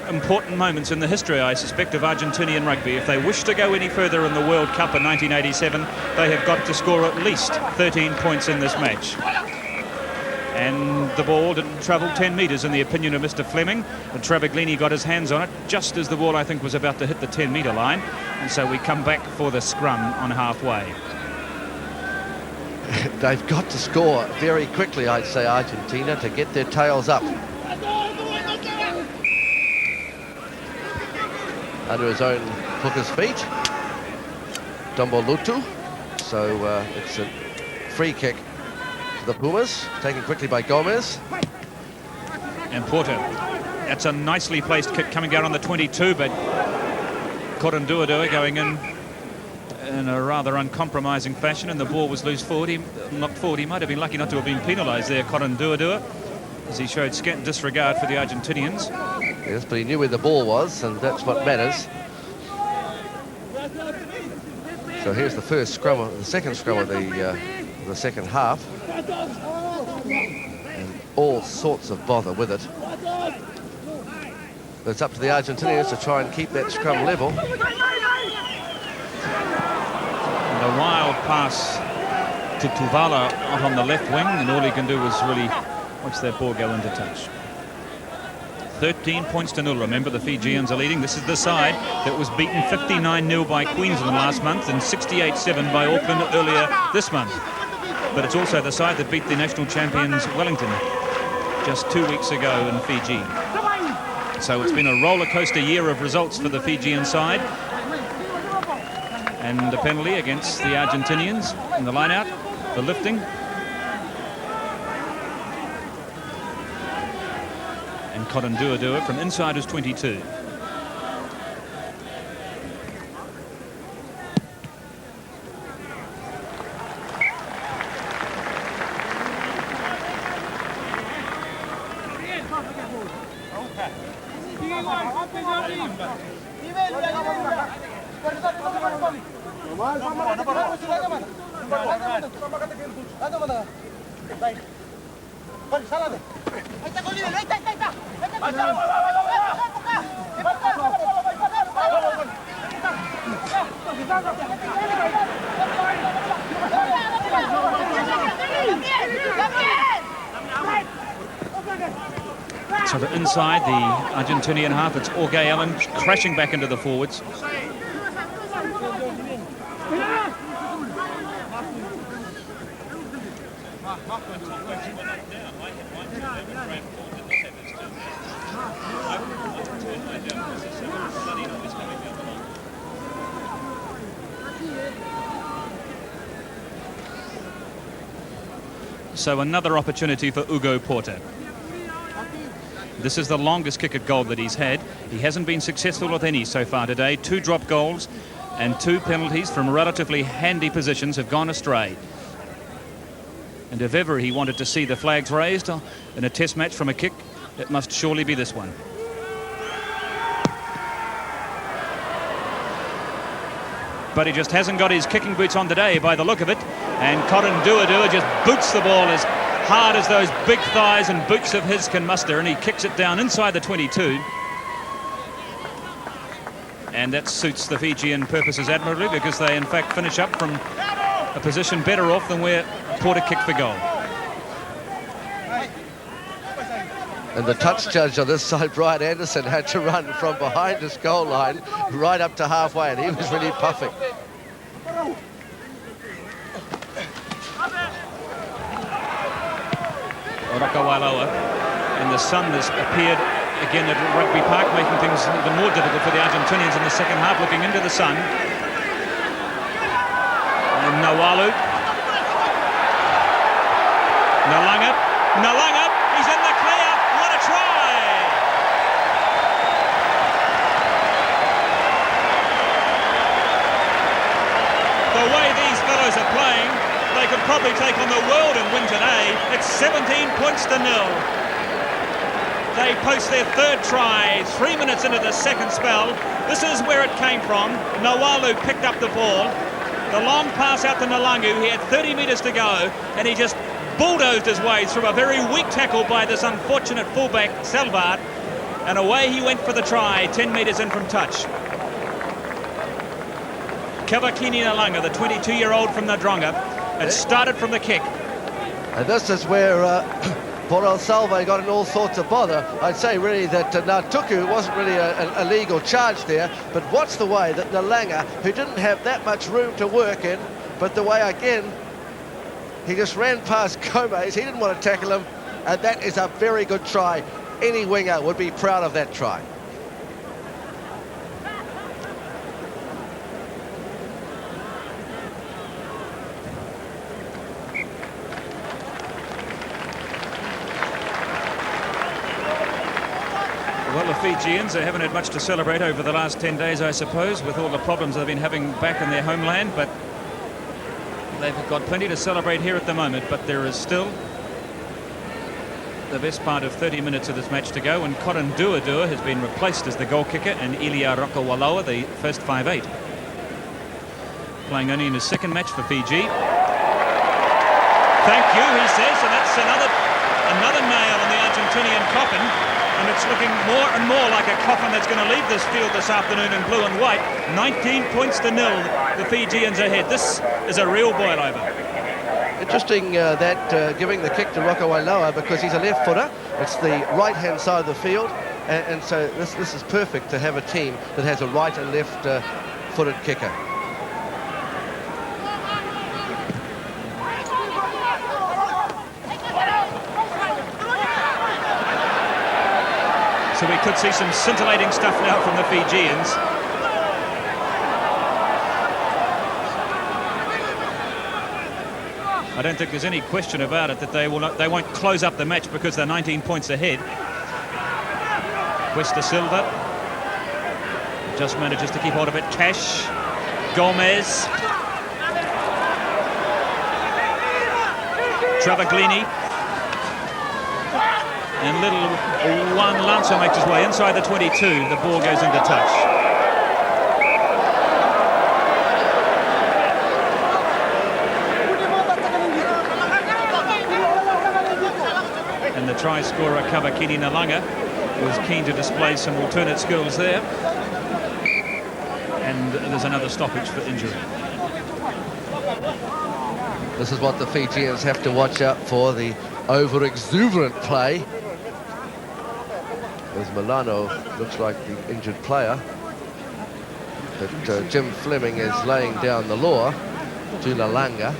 important moments in the history, I suspect, of Argentinian rugby. If they wish to go any further in the World Cup in 1987, they have got to score at least 13 points in this match. And the ball didn't travel 10 metres in the opinion of Mr. Fleming, and Travaglini got his hands on it just as the ball, I think, was about to hit the 10-metre line. And so we come back for the scrum on halfway. They've got to score very quickly, I'd say, Argentina, to get their tails up. Under his own hooker's feet, Dumbolutu. So it's a free kick to the Pumas, taken quickly by Gomez. And Porter, that's a nicely placed kick coming down on the 22, but Coronduadua going in a rather uncompromising fashion, and the ball was loose forward. He knocked forward. He might have been lucky not to have been penalised there, Coronduadua, as he showed scant disregard for the Argentinians. Yes, but he knew where the ball was, and that's what matters. So here's the first scrum, the second scrum of the second half. And all sorts of bother with it. But it's up to the Argentinians to try and keep that scrum level. And a wild pass to Tuvala out on the left wing, and all he can do is really watch that ball go into touch. 13 points to 0. Remember, the Fijians are leading. This is the side that was beaten 59-0 by Queensland last month and 68-7 by Auckland earlier this month. But it's also the side that beat the national champions Wellington just 2 weeks ago in Fiji. So it's been a roller coaster year of results for the Fijian side. And a penalty against the Argentinians in the line-out, the lifting. And Cotton Duadua from inside his 22. So to inside the Argentinian half, it's Orgay Allen crashing back into the forwards. So another opportunity for Hugo Porter. This is the longest kick at goal that he's had. He hasn't been successful with any so far today. 2 drop goals and 2 penalties from relatively handy positions have gone astray. And if ever he wanted to see the flags raised in a test match from a kick, it must surely be this one. But he just hasn't got his kicking boots on today by the look of it. And Cotton Duadua just boots the ball as hard as those big thighs and boots of his can muster, and he kicks it down inside the 22. And that suits the Fijian purposes admirably, because they in fact finish up from a position better off than where Porter kicked for goal. And the touch judge on this side, Brian Anderson, had to run from behind his goal line right up to halfway, and he was really puffing. Rakawaloa, and the sun has appeared again at Rugby Park, making things even more difficult for the Argentinians in the second half, looking into the sun. And Nawalu. Nalanga, he's in the clear. What a try! The way these fellows are playing, they could probably take on the world and win today. It's 17 points to 0. They post their 3rd try 3 minutes into the second spell. This is where it came from. Nawalu picked up the ball. The long pass out to Nalangu. He had 30 metres to go, and he just bulldozed his way through a very weak tackle by this unfortunate fullback, Salvat, and away he went for the try, 10 metres in from touch. Kavakini Nalanga, the 22-year-old from Nadronga, had started from the kick. And this is where Porel Salve got in all sorts of bother. I'd say really that Natuku wasn't really a legal charge there, but watch the way that Nalanga, who didn't have that much room to work in, but the way again he just ran past Gomez. He didn't want to tackle him, and that is a very good try. Any winger would be proud of that try. Well, the Fijians haven't had much to celebrate over the last 10 days, I suppose, with all the problems they've been having back in their homeland, but they've got plenty to celebrate here at the moment. But there is still the best part of 30 minutes of this match to go, and Cotton Duadua has been replaced as the goal kicker, and Ilia Rakawaloa the first 5'8". playing only in his second match for Fiji. Thank you, he says, and that's another nail in the Argentinian coffin, and it's looking more and more like a coffin that's going to leave this field this afternoon in blue and white. 19 points to nil, the Fijians ahead. This is a real boil-over. Interesting that giving the kick to Rokawailoa, because he's a left footer. It's the right-hand side of the field, and so this is perfect to have a team that has a right and left footed kicker. So we could see some scintillating stuff now from the Fijians. I don't think there's any question about it that they won't close up the match because they're 19 points ahead. Cuesta Silva just manages to keep hold of it. Cash, Gomez, Travaglini, and little Juan Lanza makes his way inside the 22. The ball goes into touch. And the try scorer, Kavakini Nalanga, was keen to display some alternate skills there. And there's another stoppage for injury. This is what the Fijians have to watch out for, the over-exuberant play. As Milano looks like the injured player. But Jim Fleming is laying down the law to Nalanga.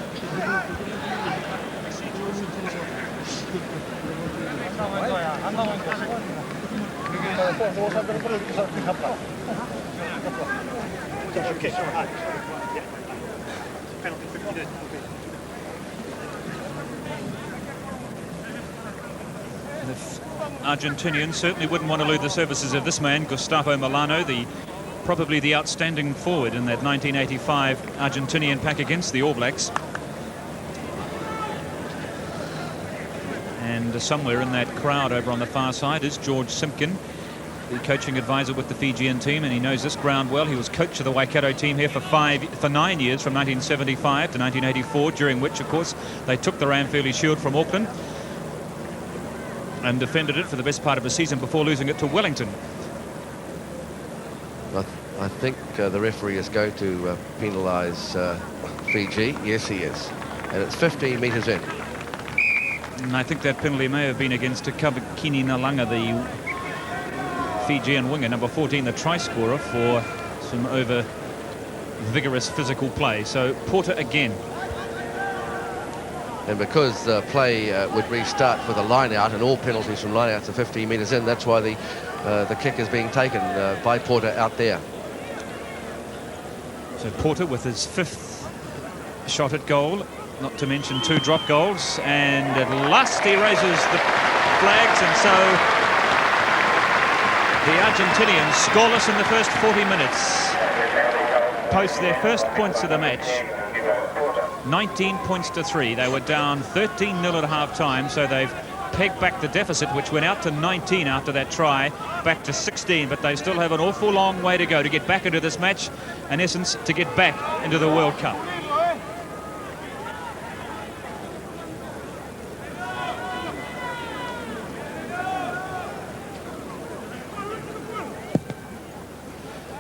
Argentinians certainly wouldn't want to lose the services of this man, Gustavo Milano, probably the outstanding forward in that 1985 Argentinian pack against the All Blacks. And somewhere in that crowd over on the far side is George Simpkin, the coaching advisor with the Fijian team, and he knows this ground well. He was coach of the Waikato team here for 9 years, from 1975 to 1984, during which, of course, they took the Ranfurly Shield from Auckland and defended it for the best part of a season before losing it to Wellington. I think the referee is going to penalise Fiji. Yes, he is. And it's 15 metres in. And I think that penalty may have been against Kavakini Nalanga, the Fijian winger, number 14, the try scorer, for some over-vigorous physical play. So Porter again. And because play would restart with a line-out, and all penalties from line-outs are 15 metres in, that's why the kick is being taken by Porter out there. So Porter with his 5th shot at goal, not to mention 2 drop goals, and at last he raises the flags, and so the Argentinians, scoreless in the first 40 minutes, post their first points of the match. 19 points to 3. They were down 13-0 at half-time, so they've pegged back the deficit, which went out to 19 after that try, back to 16, but they still have an awful long way to go to get back into this match, in essence, to get back into the World Cup.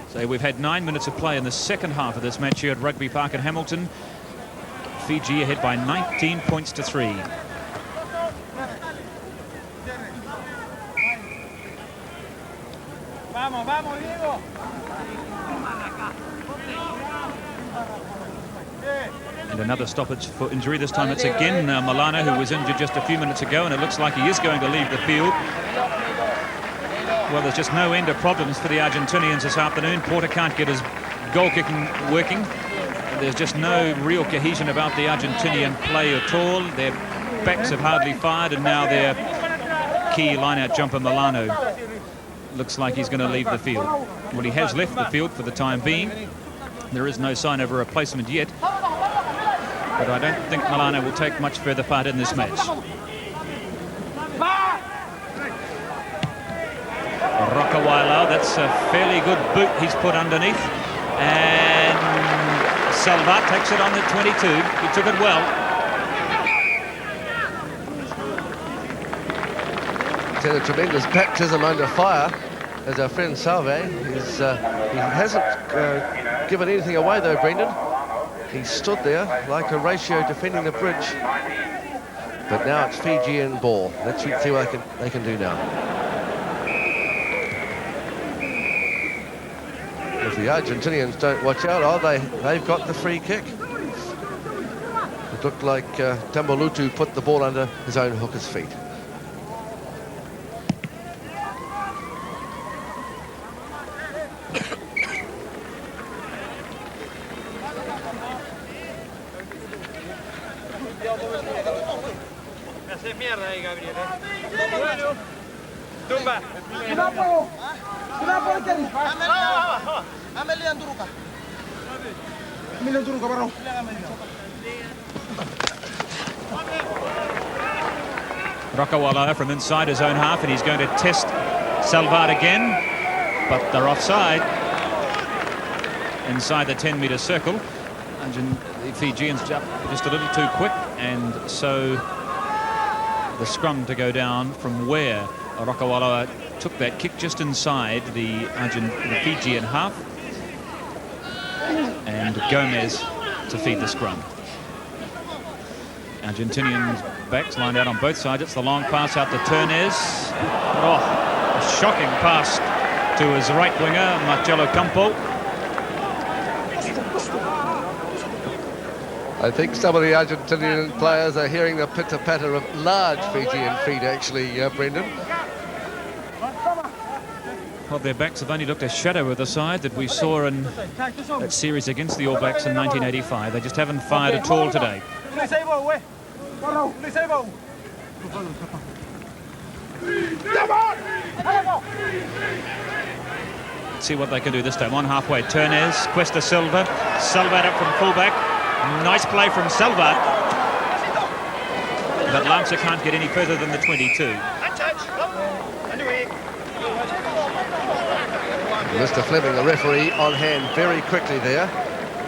So we've had 9 minutes of play in the second half of this match here at Rugby Park in Hamilton. Fiji ahead by 19 points to 3. And another stoppage for injury. This time it's again Milano, who was injured just a few minutes ago, and it looks like he is going to leave the field. Well, there's just no end of problems for the Argentinians this afternoon. Porter can't get his goal kicking working. There's just no real cohesion about the Argentinian play at all. Their backs have hardly fired, and now their key line-out jumper Milano looks like he's going to leave the field. Well, he has left the field for the time being. There is no sign of a replacement yet, but I don't think Milano will take much further part in this match. Rokawailoa, that's a fairly good boot he's put underneath. And Salvat takes it on the 22. He took it well. He's had a tremendous baptism under fire as our friend Salve. He hasn't given anything away though, Brendan. He stood there like a ratio defending the bridge. But now it's Fijian ball. Let's see what they can do now. If the Argentinians don't watch out, they've got the free kick. It looked like Tambolutu put the ball under his own hooker's feet. Rakawala from inside his own half, and he's going to test Salvat again, but they're offside inside the 10-metre circle. The Fijians jumped just a little too quick, and so the scrum to go down from where Rakawala took that kick just inside the Fijian half, and Gomez to feed the scrum. Argentinians backs lined out on both sides. It's the long pass out to Turnez. Oh, a shocking pass to his right winger, Marcelo Campo. I think some of the Argentinian players are hearing the pitter-patter of large Fijian feet, actually, Brendan. Well, their backs have only looked a shadow of the side that we saw in that series against the All Blacks in 1985. They just haven't fired at all today. Let's see what they can do this time. On halfway, Turnez, Cuesta Silva, Salvat up from fullback. Nice play from Salvat. But Lancer can't get any further than the 22. Mr. Fleming, the referee, on hand very quickly there.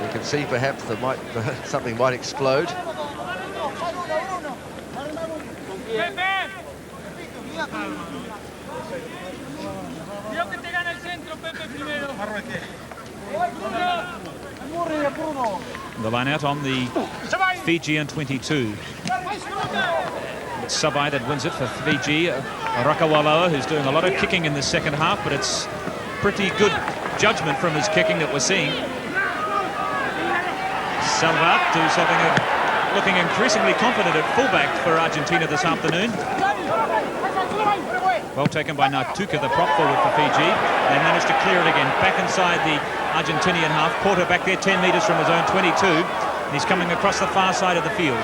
You can see perhaps something might explode. The line out on the Fijian 22. It's Sabai that wins it for Fiji. Rakawaloa, who's doing a lot of kicking in the second half, but it's pretty good judgment from his kicking that we're seeing. Salvat do something looking increasingly confident at fullback for Argentina this afternoon. Well taken by Natuka, the prop forward for Fiji. They managed to clear it again, back inside the Argentinian half. Porter back there 10 metres from his own 22. And he's coming across the far side of the field.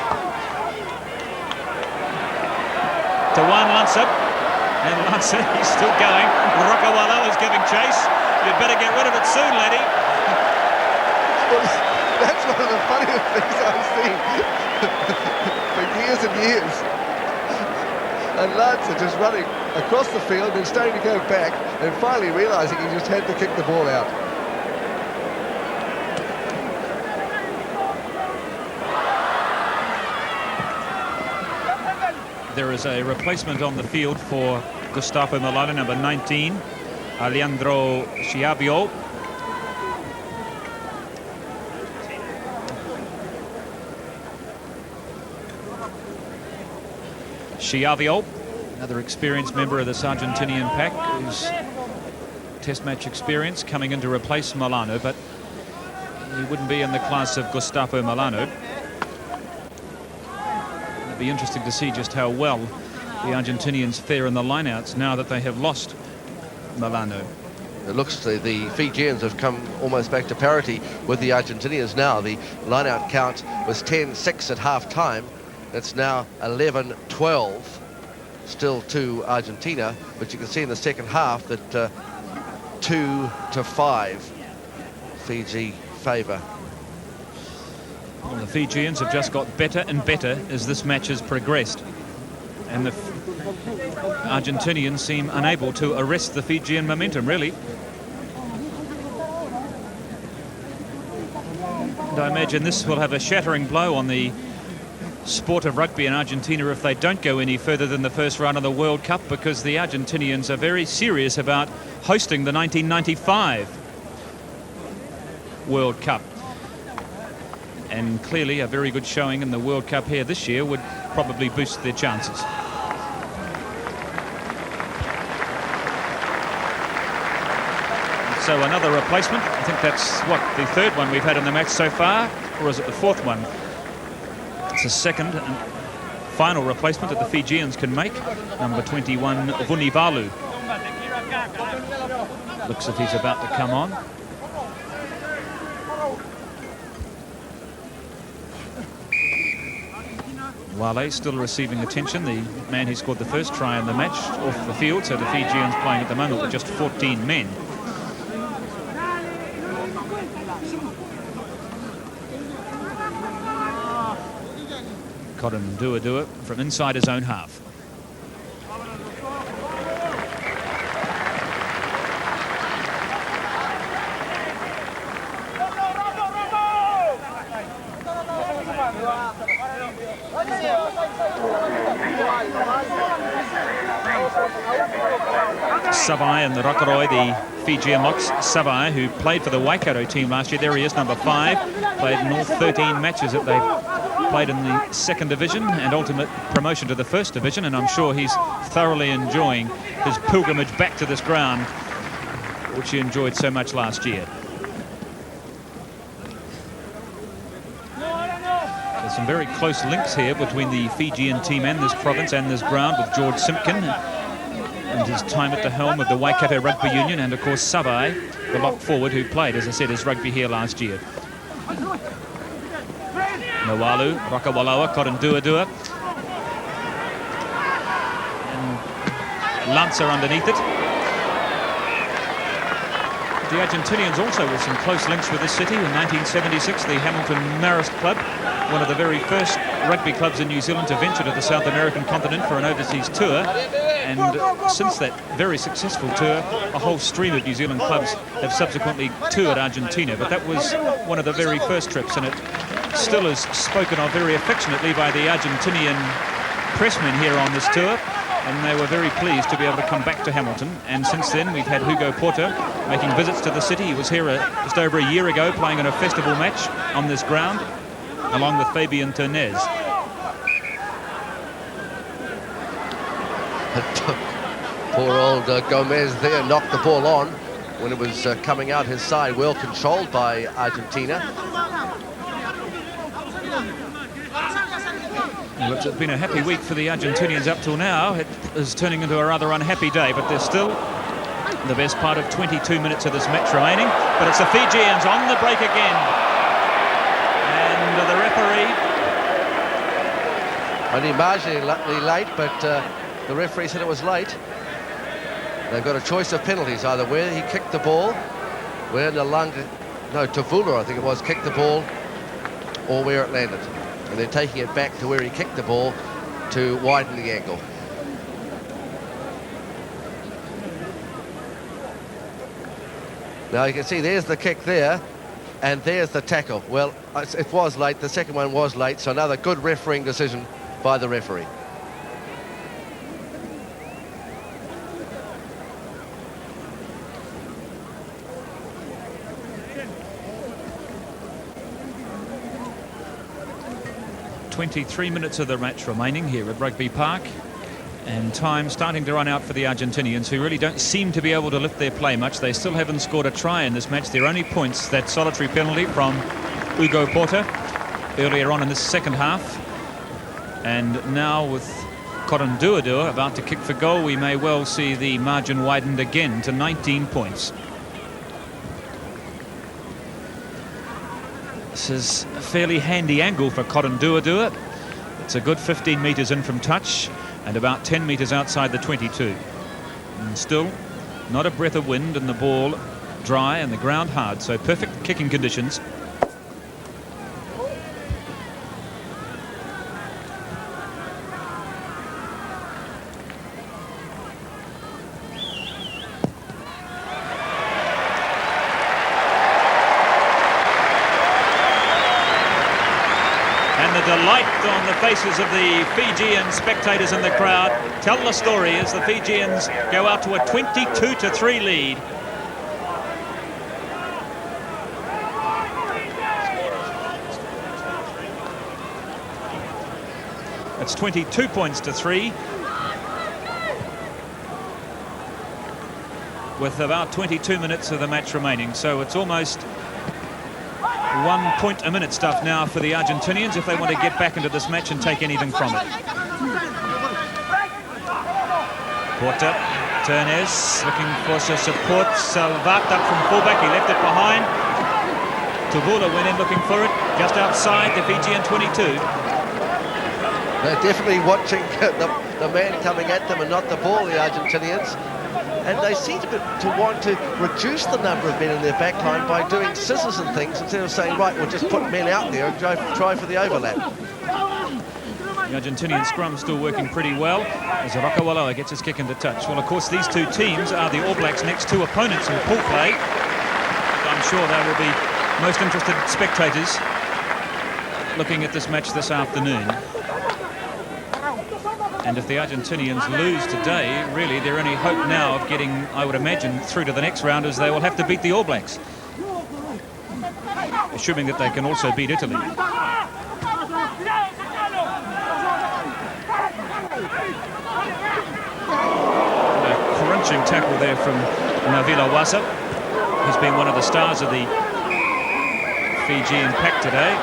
To Juan Lancer. And Lancer, he's still going. Rakawala is giving chase. You'd better get rid of it soon, laddie. Well, that's one of the funniest things I've seen for years and years. And Lancer just running across the field and starting to go back and finally realising he just had to kick the ball out. There is a replacement on the field for Gustavo Milano, number 19, Alejandro Chiavio. Chiavio, another experienced member of this Argentinian pack, who's test match experience, coming in to replace Milano, but he wouldn't be in the class of Gustavo Milano. It'd be interesting to see just how well the Argentinians fare in the lineouts now that they have lost Milano. It looks like the Fijians have come almost back to parity with the Argentinians now. The lineout count was 10-6 at half-time. It's now 11-12, still to Argentina, but you can see in the second half that 2-5 Fiji favour. Well, the Fijians have just got better and better as this match has progressed, and the Argentinians seem unable to arrest the Fijian momentum, really. And I imagine this will have a shattering blow on the sport of rugby in Argentina if they don't go any further than the first round of the World Cup, because the Argentinians are very serious about hosting the 1995 World Cup. And clearly a very good showing in the World Cup here this year would probably boost their chances. So another replacement. I think that's, what, the third one we've had in the match so far, or is it the fourth one? It's a second and final replacement that the Fijians can make. Number 21, Vunivalu. Looks as if he's about to come on. Wale still receiving attention, the man who scored the first try in the match, off the field. So the Fijians playing at the moment with just 14 men. Cotton Dua from inside his own half. Savai and the Rokaroi, the Fijian locks. Savai, who played for the Waikato team last year, there he is, number 5. Played in all 13 matches that they've played in the second division and ultimate promotion to the first division, and I'm sure he's thoroughly enjoying his pilgrimage back to this ground, which he enjoyed so much last year. There's some very close links here between the Fijian team and this province and this ground, with George Simpkin and his time at the helm of the Waikato Rugby Union, and of course Savai, the lock forward who played, as I said, his rugby here last year. Nawalu, Rakawalawa, Cotton Dua. And Lancer underneath it. The Argentinians also with some close links with this city. In 1976, the Hamilton Marist Club, one of the very first rugby clubs in New Zealand to venture to the South American continent for an overseas tour. And since that very successful tour, a whole stream of New Zealand clubs have subsequently toured Argentina. But that was one of the very first trips, and it still is spoken of very affectionately by the Argentinian pressmen here on this tour. And they were very pleased to be able to come back to Hamilton. And since then, we've had Hugo Porter making visits to the city. He was here just over a year ago playing in a festival match on this ground, along with Fabian Ternez. Poor old Gomez there knocked the ball on when it was coming out his side, well controlled by Argentina. Well, it's been a happy week for the Argentinians up till now. It is turning into a rather unhappy day, but there's still the best part of 22 minutes of this match remaining. But it's the Fijians on the break again. And the referee... Only marginally late, but the referee said it was late. They've got a choice of penalties, either where he kicked the ball, where Tavula, I think it was, kicked the ball, or where it landed. And they're taking it back to where he kicked the ball to widen the angle. Now you can see there's the kick there, and there's the tackle. Well, it was late. The second one was late, so another good refereeing decision by the referee. .23 minutes of the match remaining here at Rugby Park, and time starting to run out for the Argentinians, who really don't seem to be able to lift their play much. They still haven't scored a try in this match. Their only points, that solitary penalty from Hugo Porter earlier on in this second half. And now with Cotton Dua about to kick for goal, we may well see the margin widened again to 19 points. This is a fairly handy angle for Cotton Dua. It's a good 15 metres in from touch and about 10 metres outside the 22. And still not a breath of wind, and the ball dry and the ground hard, so perfect kicking conditions. And the delight on the faces of the Fijian spectators in the crowd tell the story as the Fijians go out to a 22-3 lead. It's 22 points to 3. With about 22 minutes of the match remaining. So it's almost 1 point a minute stuff now for the Argentinians if they want to get back into this match and take anything from it. Porter, Turnez looking for some support. Salvat up from fullback, he left it behind. Tavula went in looking for it, just outside the Fijian 22. They're definitely watching the man coming at them and not the ball, the Argentinians. And they seem to want to reduce the number of men in their back line by doing scissors and things instead of saying, right, we'll just put men out there and try for the overlap. The Argentinian scrum still working pretty well as Rakawaloa gets his kick into touch. Well, of course, these two teams are the All Blacks' next two opponents in pool play. I'm sure they will be most interested spectators looking at this match this afternoon. And if the Argentinians lose today, really their only hope now of getting, I would imagine, through to the next round is they will have to beat the All Blacks. Assuming that they can also beat Italy. A crunching tackle there from Navila Wasa, who's been one of the stars of the Fijian pack today.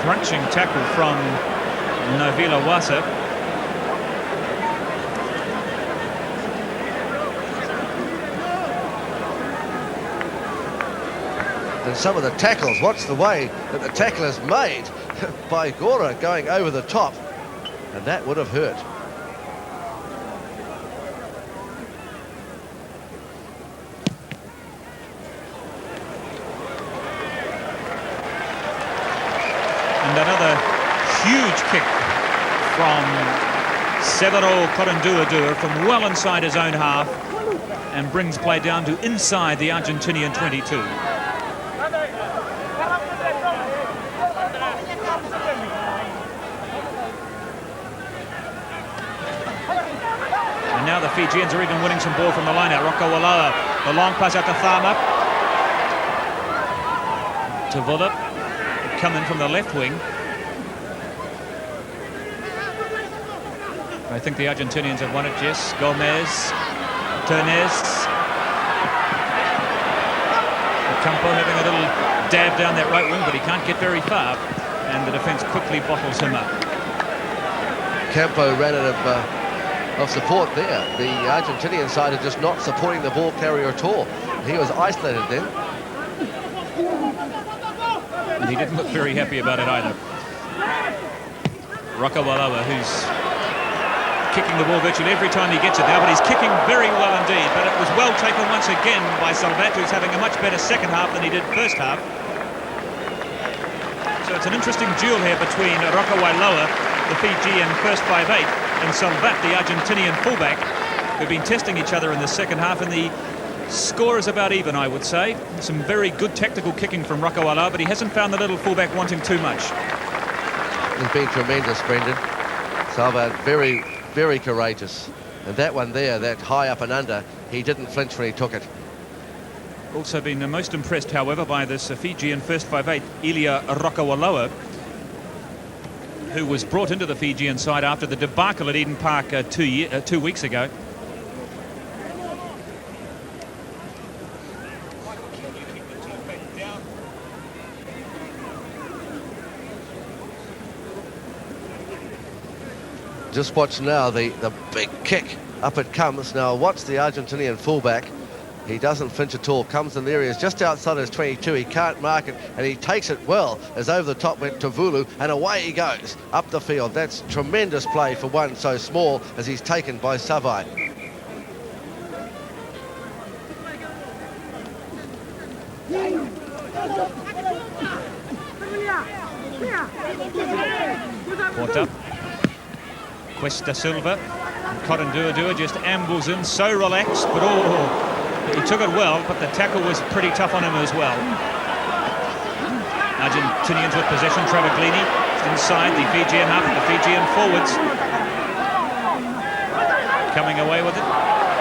Crunching tackle from Navila Wasa. And some of the tackles, watch the way that the tackle is made by Gora going over the top. And that would have hurt. And another huge kick from Severo Koranduadua from well inside his own half and brings play down to inside the Argentinian 22. And now the Fijians are even winning some ball from the line out. Rakawaloa, the long pass out to Tharma. Tavula. Come in from the left wing. I think the Argentinians have won it, yes. Gomez, Turnez. Campo having a little dab down that right wing, but he can't get very far, and the defence quickly bottles him up. Campo ran out of support there. The Argentinian side are just not supporting the ball carrier at all. He was isolated then. And he didn't look very happy about it either. Rakawaloa, who's kicking the ball virtually every time he gets it now, but he's kicking very well indeed. But it was well taken once again by Salvat, who's having a much better second half than he did first half. So it's an interesting duel here between Rakawaloa, the Fijian first 5'8", and Salvat, the Argentinian fullback, who've been testing each other in the second half, and the score is about even, I would say. Some very good tactical kicking from Rakawaloa, but he hasn't found the little fullback wanting too much. He's been tremendous, Brendan. Salvat, very, very courageous. And that one there, that high up and under, he didn't flinch when he took it. Also been most impressed, however, by this Fijian first 5'8", Ilia Rakawaloa, who was brought into the Fijian side after the debacle at Eden Park 2 weeks ago. Just watch now the big kick. Up it comes. Now watch the Argentinian fullback. He doesn't flinch at all. Comes in the areas just outside his 22. He can't mark it, and he takes it well as over the top went Tavulu, and away he goes up the field. That's tremendous play for one so small as he's taken by Savai. Porta. Cuesta Silva. Dua just ambles in, so relaxed, but he took it well, but the tackle was pretty tough on him as well. Argentinians with possession. Trevor Glini inside the Fijian half, the Fijian forwards coming away with it.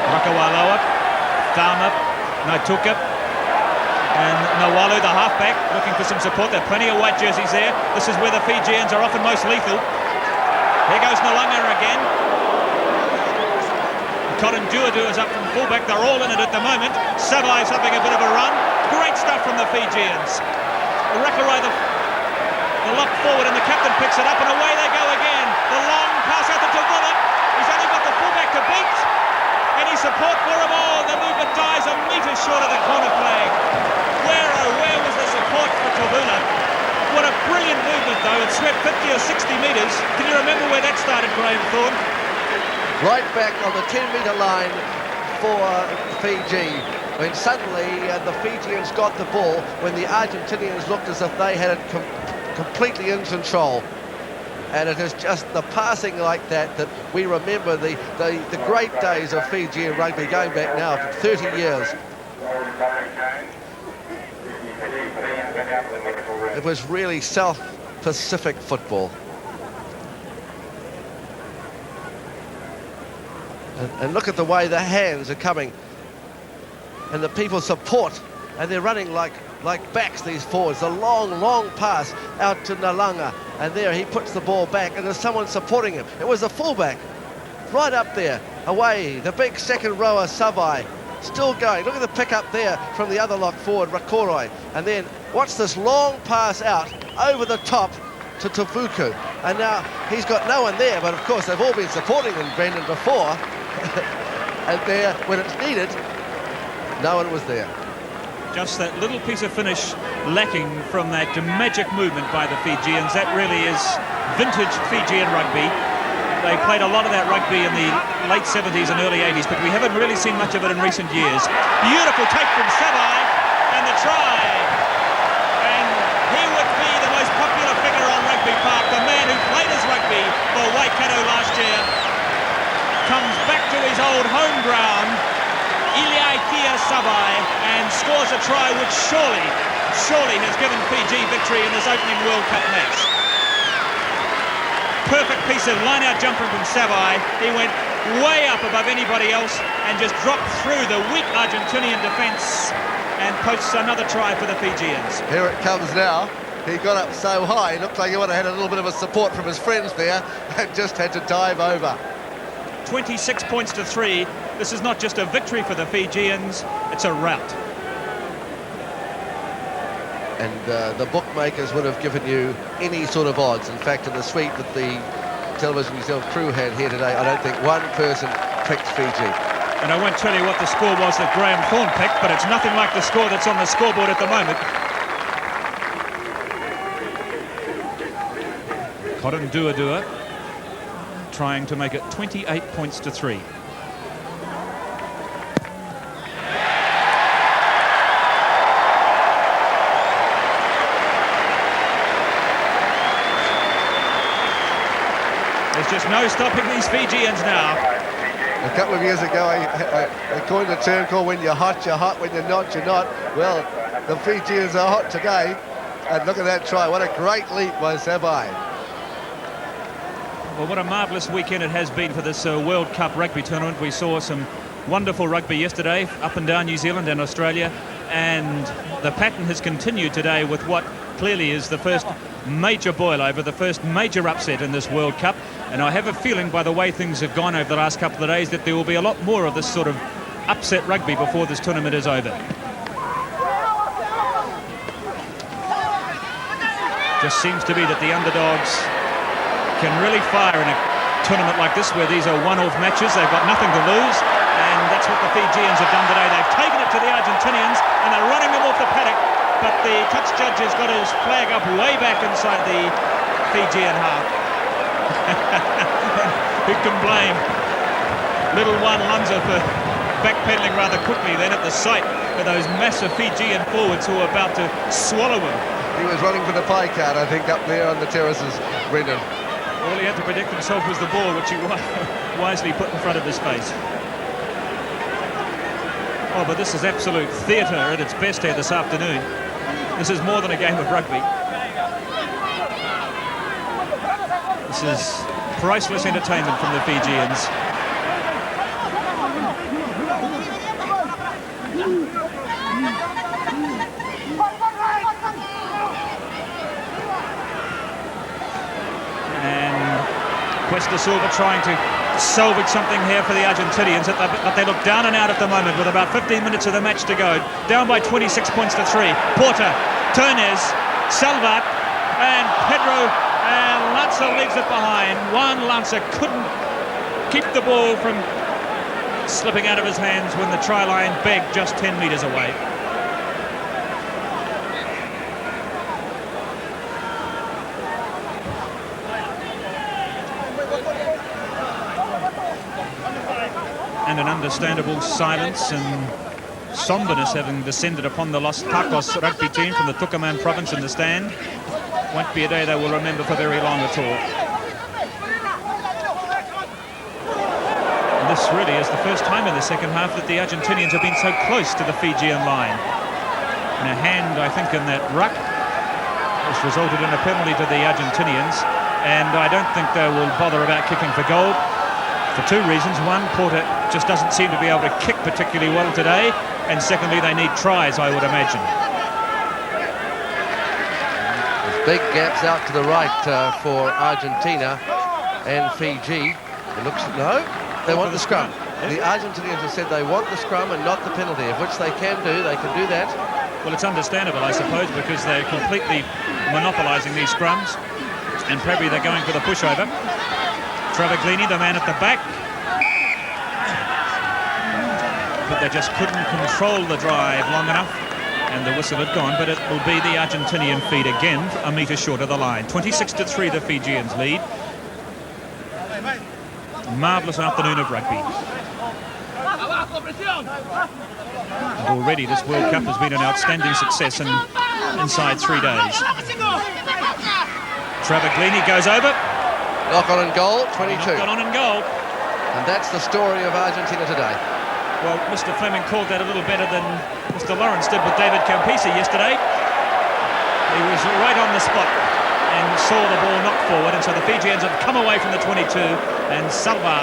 Rakawaloa, Tharma, Naituka, and Nawalu, the halfback, looking for some support. There are plenty of white jerseys there. This is where the Fijians are often most lethal. Here goes Nalanga again. Dua is up from fullback. They're all in it at the moment. Savai's having a bit of a run. Great stuff from the Fijians. Rakarai, the lock forward, and the captain picks it up, and away they go again. The long pass out to Tavula. He's only got the fullback to beat. Any support for him? Oh, the movement dies a metre short of the corner flag. Where was the support for Tavula? What a brilliant movement, though. It swept 50 or 60 metres. Can you remember where that started, Graham Thorne? Right back on the 10-metre line for Fiji. When suddenly the Fijians got the ball, when the Argentinians looked as if they had it completely in control. And it is just the passing like that we remember the great days of Fijian rugby, going back now for 30 years. It was really South Pacific football. And look at the way the hands are coming. And the people support, and they're running like backs, these forwards. A long pass out to Nalanga, and there he puts the ball back, and there's someone supporting him. It was the fullback, right up there, away. The big second rower, Savai, still going. Look at the pick up there from the other lock forward, Rakoroi. And then watch this long pass out over the top to Tavuku. And now he's got no one there, but of course they've all been supporting him, Brendan, before. And there, when it's needed, no one was there. Just that little piece of finish lacking from that magic movement by the Fijians. That really is vintage Fijian rugby. They played a lot of that rugby in the late 70s and early 80s, but we haven't really seen much of it in recent years. Beautiful take from Savai, and the try. And he would be the most popular figure on Rugby Park, the man who played his rugby for Waikato last year. Comes back to his old home ground, Iliaitia Savai, and scores a try which surely has given Fiji victory in this opening World Cup match. Perfect piece of line-out jumper from Savai. He went way up above anybody else and just dropped through the weak Argentinian defence and posts another try for the Fijians. Here it comes now. He got up so high, it looked like he would have had a little bit of a support from his friends there and just had to dive over. 26 points to 3. This is not just a victory for the Fijians, it's a rout. And the bookmakers would have given you any sort of odds. In fact, in the suite that the Television New Zealand crew had here today, I don't think one person picked Fiji. And I won't tell you what the score was that Graham Thorne picked, but it's nothing like the score that's on the scoreboard at the moment. Dua trying to make it 28 points to 3. There's just no stopping these Fijians now. A couple of years ago, I coined a term called when you're hot, when you're not, you're not. Well, the Fijians are hot today. And look at that try. What a great leap by Savai. Well, what a marvellous weekend it has been for this World Cup rugby tournament. We saw some wonderful rugby yesterday, up and down New Zealand and Australia. And the pattern has continued today with what clearly is the first major boil-over, the first major upset in this World Cup. And I have a feeling, by the way things have gone over the last couple of days, that there will be a lot more of this sort of upset rugby before this tournament is over. Just seems to be that the underdogs can really fire in a tournament like this, where these are one-off matches. They've got nothing to lose, and that's what the Fijians have done today. They've taken it to the Argentinians, and they're running them off the paddock, but the touch judge has got his flag up way back inside the Fijian half. Who can blame little one Lanza for backpedaling rather quickly then at the sight of those massive Fijian forwards who are about to swallow him. He was running for the pie card, I think, up there on the terraces, Brendan. All he had to protect himself was the ball, which he wisely put in front of his face. Oh, but this is absolute theatre at its best here this afternoon. This is more than a game of rugby. This is priceless entertainment from the Fijians. Cuesta Silva trying to salvage something here for the Argentinians, but they look down and out at the moment with about 15 minutes of the match to go. Down by 26 points to 3. Porter, Turnez, Salvat, and Pedro, and Lanza leaves it behind. Juan Lanza couldn't keep the ball from slipping out of his hands when the try line begged just 10 metres away. And an understandable silence and somberness having descended upon the Los Tacos rugby team from the Tucumán province in the stand. Won't be a day they will remember for very long at all. And this really is the first time in the second half that the Argentinians have been so close to the Fijian line. And a hand, I think, in that ruck has resulted in a penalty to the Argentinians, and I don't think they will bother about kicking for goal. For two reasons. One, Porter just doesn't seem to be able to kick particularly well today, and secondly, they need tries, I would imagine. There's big gaps out to the right for Argentina and Fiji. It looks, no, they want the scrum. The Argentinians have said they want the scrum and not the penalty, of which they can do that. Well, it's understandable, I suppose, because they're completely monopolising these scrums, and probably they're going for the pushover. Travaglini, the man at the back, but they just couldn't control the drive long enough, and the whistle had gone. But it will be the Argentinian feed again, a metre short of the line. 26-3, the Fijians lead. Marvellous afternoon of rugby. And already this World Cup has been an outstanding success inside 3 days. Travaglini goes over. Knock on and goal, 22. Knock on and goal. And that's the story of Argentina today. Well, Mr. Fleming called that a little better than Mr. Lawrence did with David Campisi yesterday. He was right on the spot and saw the ball knocked forward, and so the Fijians have come away from the 22, and Salva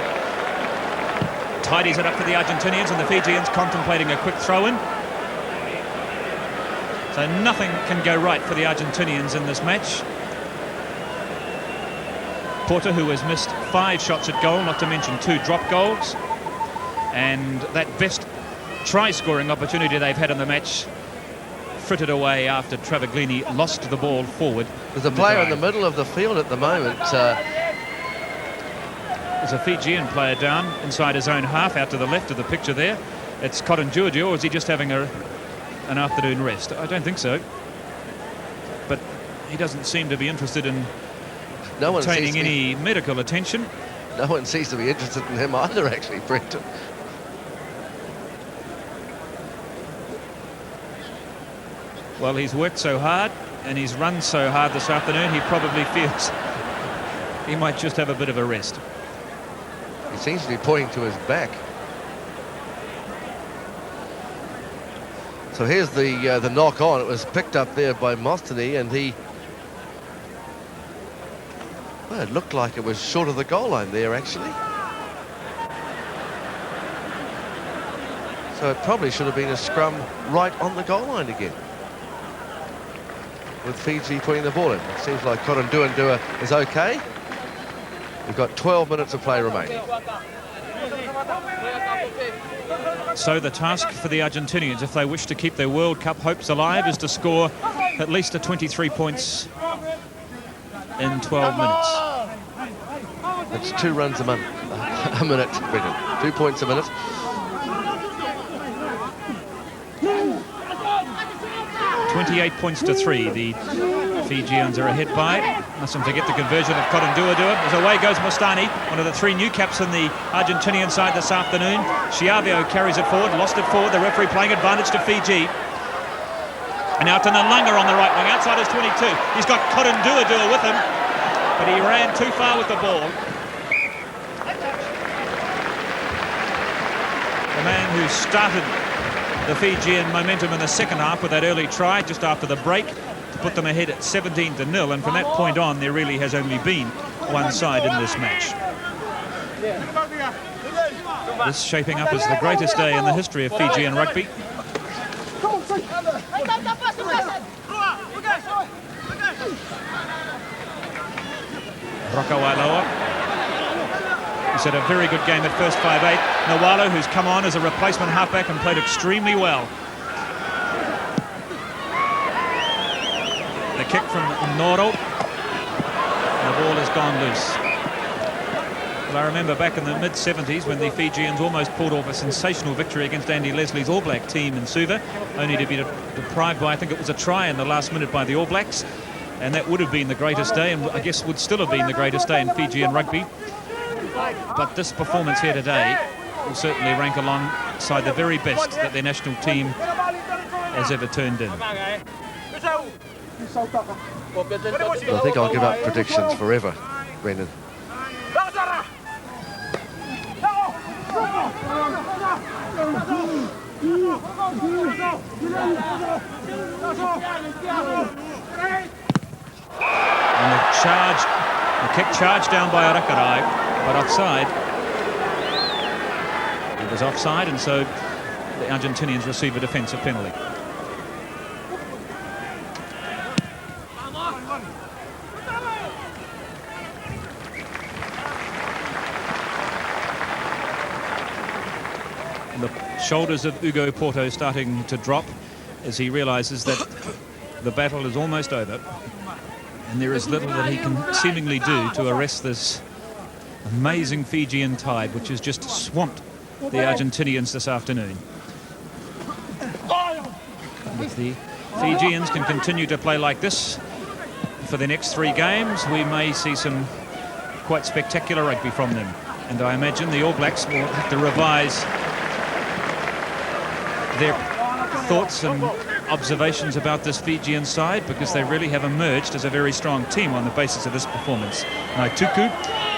tidies it up for the Argentinians, and the Fijians contemplating a quick throw-in. So nothing can go right for the Argentinians in this match. Porter, who has missed 5 shots at goal, not to mention 2 drop goals, and that best try-scoring opportunity they've had in the match frittered away after Travaglini lost the ball forward. There's a player in the middle of the field at the moment. There's a Fijian player down inside his own half, out to the left of the picture there. It's Cotton Giorgio, or is he just having an afternoon rest? I don't think so. But he doesn't seem to be interested in obtaining any medical attention. No one seems to be interested in him either, actually, Brenton. Well, he's worked so hard and he's run so hard this afternoon, he probably feels he might just have a bit of a rest. He seems to be pointing to his back. So here's the knock on. It was picked up there by Mostany, and well, it looked like it was short of the goal line there, actually. So it probably should have been a scrum right on the goal line again, with Fiji putting the ball in. It seems like Cotton Duandua is okay. We've got 12 minutes of play remaining. So the task for the Argentinians, if they wish to keep their World Cup hopes alive, is to score at least 23 points in 12 minutes. That's 2 runs a minute, Brendan. 2 points a minute. 28 points to 3. The Fijians are ahead by. Mustn't forget the conversion of Cotton Duandua. As away goes Mostany, one of the 3 new caps on the Argentinian side this afternoon. Chiavio carries it forward, lost it forward. The referee playing advantage to Fiji. And now to Nalanga on the right wing, outside his 22. He's got Cotton Duandua with him. but he ran too far with the ball. The man who started the Fijian momentum in the second half with that early try just after the break to put them ahead at 17-0, and from that point on there really has only been one side in this match. This shaping up as the greatest day in the history of Fijian rugby. Rokawailoa. He's had a very good game at first 5'8". Nawalo, who's come on as a replacement halfback and played extremely well. The kick from Noro. The ball has gone loose. Well, I remember back in the mid-70s when the Fijians almost pulled off a sensational victory against Andy Leslie's All Black team in Suva, only to be deprived by, I think it was a try in the last minute by the All Blacks. And that would have been the greatest day, and I guess would still have been the greatest day in Fijian rugby. But this performance here today will certainly rank alongside the very best that their national team has ever turned in. I think I'll give up predictions forever, Brendan. And the kick charged down by Arakarai, but offside. It was offside, and so the Argentinians receive a defensive penalty. And the shoulders of Ugo Porto starting to drop as he realizes that the battle is almost over. And there is little that he can seemingly do to arrest this amazing Fijian tide, which has just swamped the Argentinians this afternoon. If the Fijians can continue to play like this for the next 3 games, we may see some quite spectacular rugby from them. And I imagine the All Blacks will have to revise their thoughts and observations about this Fijian side, because they really have emerged as a very strong team on the basis of this performance.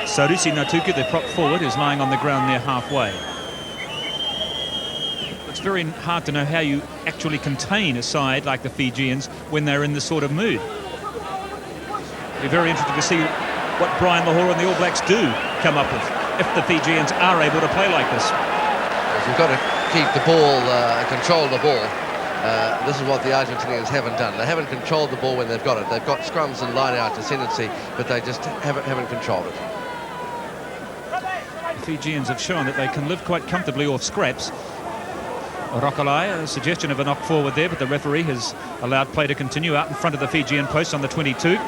Sarusi Natuku, the prop forward, is lying on the ground near halfway. It's very hard to know how you actually contain a side like the Fijians when they're in this sort of mood. It'll be very interesting to see what Brian Lahore and the All Blacks do come up with if the Fijians are able to play like this. You've got to keep the ball, control the ball. This is what the Argentinians haven't done. They haven't controlled the ball when they've got it. They've got scrums and line-out ascendancy, but they just haven't controlled it. The Fijians have shown that they can live quite comfortably off scraps. Rokalai, a suggestion of a knock forward there, but the referee has allowed play to continue out in front of the Fijian post on the 22.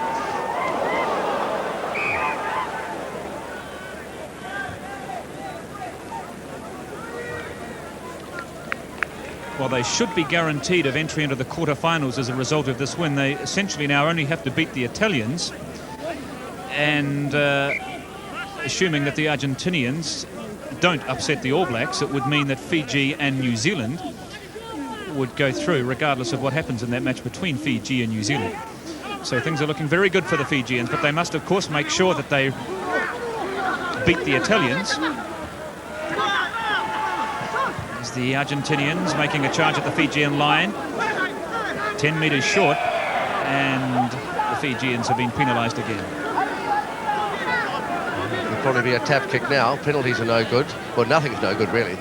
While they should be guaranteed of entry into the quarterfinals as a result of this win, they essentially now only have to beat the Italians. And assuming that the Argentinians don't upset the All Blacks, it would mean that Fiji and New Zealand would go through regardless of what happens in that match between Fiji and New Zealand. So things are looking very good for the Fijians, but they must of course make sure that they beat the Italians. As the Argentinians making a charge at the Fijian line, 10 metres short, and the Fijians have been penalised again. It'll probably be a tap kick now. Penalties are no good. Well, nothing's no good really.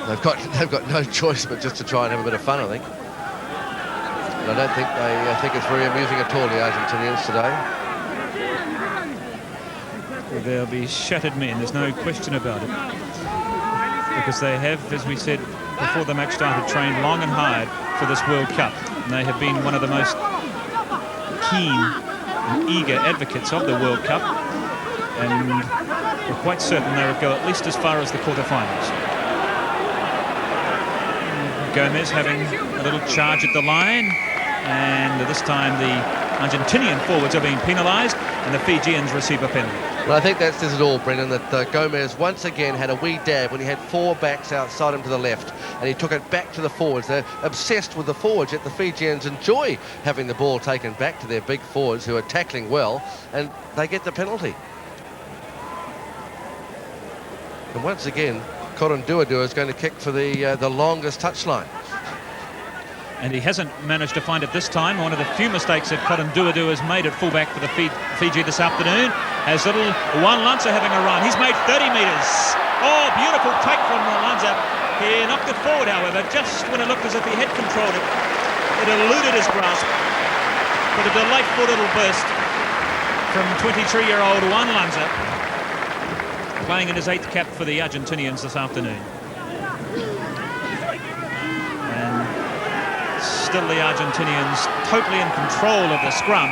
They've got no choice but just to try and have a bit of fun, I think. And I don't think they think it's very amusing at all, the Argentinians today. They'll be shattered men, there's no question about it. Because they have, as we said before the match started, trained long and hard for this World Cup. And they have been one of the most keen and eager advocates of the World Cup. And we're quite certain they would go at least as far as the quarterfinals. Gomez having a little charge at the line. And this time the Argentinian forwards are being penalised and the Fijians receive a penalty. Well, I think that says it all, Brendan, that Gomez once again had a wee dab when he had 4 backs outside him to the left, and he took it back to the forwards. They're obsessed with the forwards, yet the Fijians enjoy having the ball taken back to their big forwards who are tackling well, and they get the penalty. And once again, Corin Duadua is going to kick for the longest touchline. And he hasn't managed to find it this time. One of the few mistakes that Corin Duadua has made at fullback for the Fiji this afternoon. Has little Juan Lanza having a run. He's made 30 metres. Oh, beautiful take from Lanza. He knocked it forward, however, just when it looked as if he had controlled it. It eluded his grasp. But a delightful little burst from 23-year-old Juan Lanza, playing in his 8th cap for the Argentinians this afternoon. Still the Argentinians totally in control of the scrum.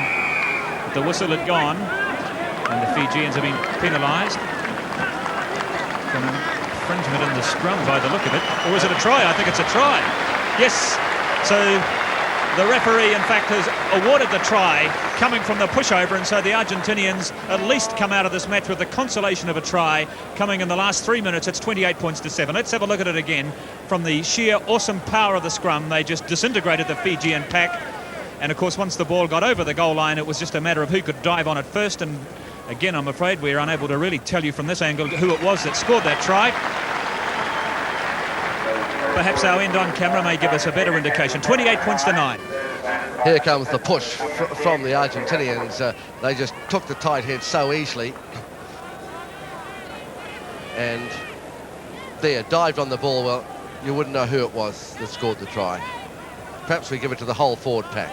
But the whistle had gone and the Fijians have been penalised for an infringement in the scrum by the look of it. Or is it a try? I think it's a try. Yes. So the referee in fact has awarded the try coming from the pushover, and so the Argentinians at least come out of this match with the consolation of a try coming in the last 3 minutes. It's 28 points to 7. Let's have a look at it again. From the sheer awesome power of the scrum, they just disintegrated the Fijian pack, and of course once the ball got over the goal line it was just a matter of who could dive on it first, and again I'm afraid we're unable to really tell you from this angle who it was that scored that try. Perhaps our end on camera may give us a better indication. 28 points to 9. Here comes the push from the Argentinians. They just took the tight head so easily. And there, dived on the ball. Well, you wouldn't know who it was that scored the try. Perhaps we give it to the whole forward pack.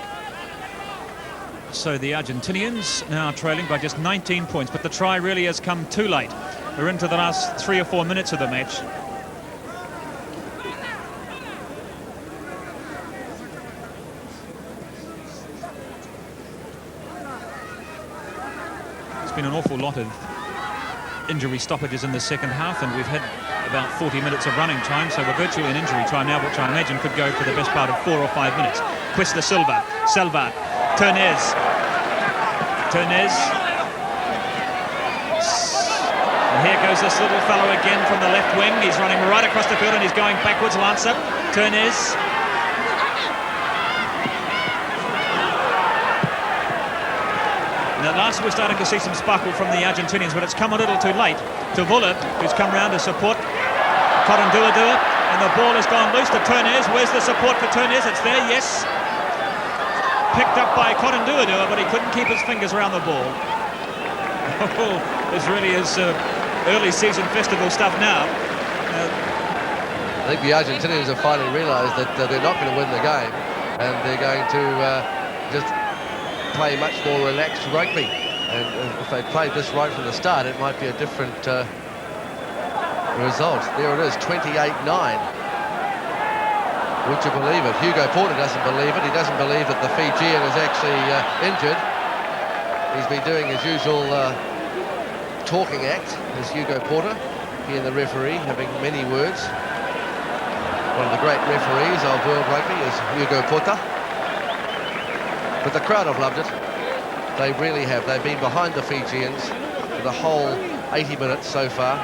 So the Argentinians now trailing by just 19 points, but the try really has come too late. We're into the last 3 or 4 minutes of the match. There's been an awful lot of injury stoppages in the second half, and we've had about 40 minutes of running time, so we're virtually in injury time now, which I imagine could go for the best part of 4 or 5 minutes. Cuesta Silva, Salvat, Ternez. And here goes this little fellow again from the left wing. He's running right across the field and he's going backwards. Lanza, Ternez. And at last we're starting to see some sparkle from the Argentinians, but it's come a little too late. To Vuller, who's come round to support Corin Duadua, and the ball has gone loose to Ternez. Where's the support for Ternez? It's there, yes. Picked up by Corin Duadua, but he couldn't keep his fingers around the ball. Oh, this really is early season festival stuff now. I think the Argentinians have finally realised that they're not going to win the game, and they're going to just play much more relaxed rugby. And if they played this right from the start, it might be a different result. There it is, 28-9. Would you believe it? Hugo Porter doesn't believe it. He doesn't believe that the Fijian is actually injured. He's been doing his usual talking act, as Hugo Porter. He and the referee having many words. One of the great referees of world rugby is Hugo Porter. But the crowd have loved it. They really have. They've been behind the Fijians for the whole 80 minutes so far.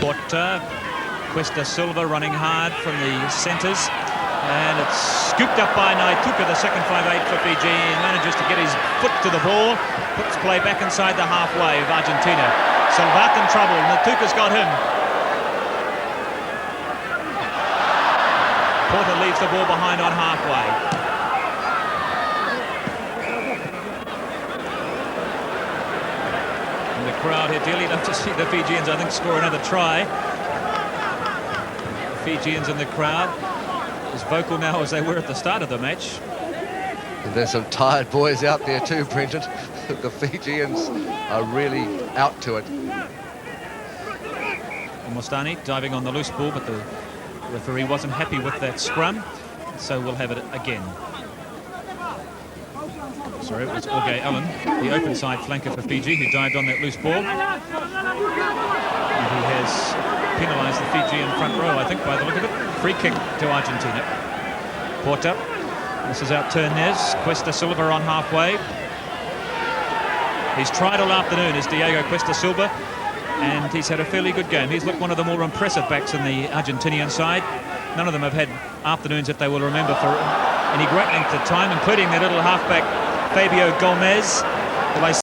Porter, Cuesta Silva running hard from the centres, and it's scooped up by Naituka, the second 5'8" for Fiji. He manages to get his foot to the ball, puts play back inside the halfway of Argentina. Salvat in trouble, Naituka's got him. Porter leaves the ball behind on halfway. And the crowd here dearly love to see the Fijians, I think, score another try. The Fijians in the crowd as vocal now as they were at the start of the match. And there's some tired boys out there too, Brendan. The Fijians are really out to it. Mostani diving on the loose ball, but the referee wasn't happy with that scrum, so we'll have it again. Sorry, it was Jorge Allen, the open side flanker for Fiji, who dived on that loose ball. And he has penalised the Fijian front row, I think, by the look of it. Free kick to Argentina. Porta. This is out Ternez. Cuesta Silva on halfway. He's tried all afternoon, is Diego Cuesta Silva, and he's had a fairly good game. He's looked one of the more impressive backs in the Argentinian side. None of them have had afternoons that they will remember for any great length of time, including their little halfback Fabio Gomez, who I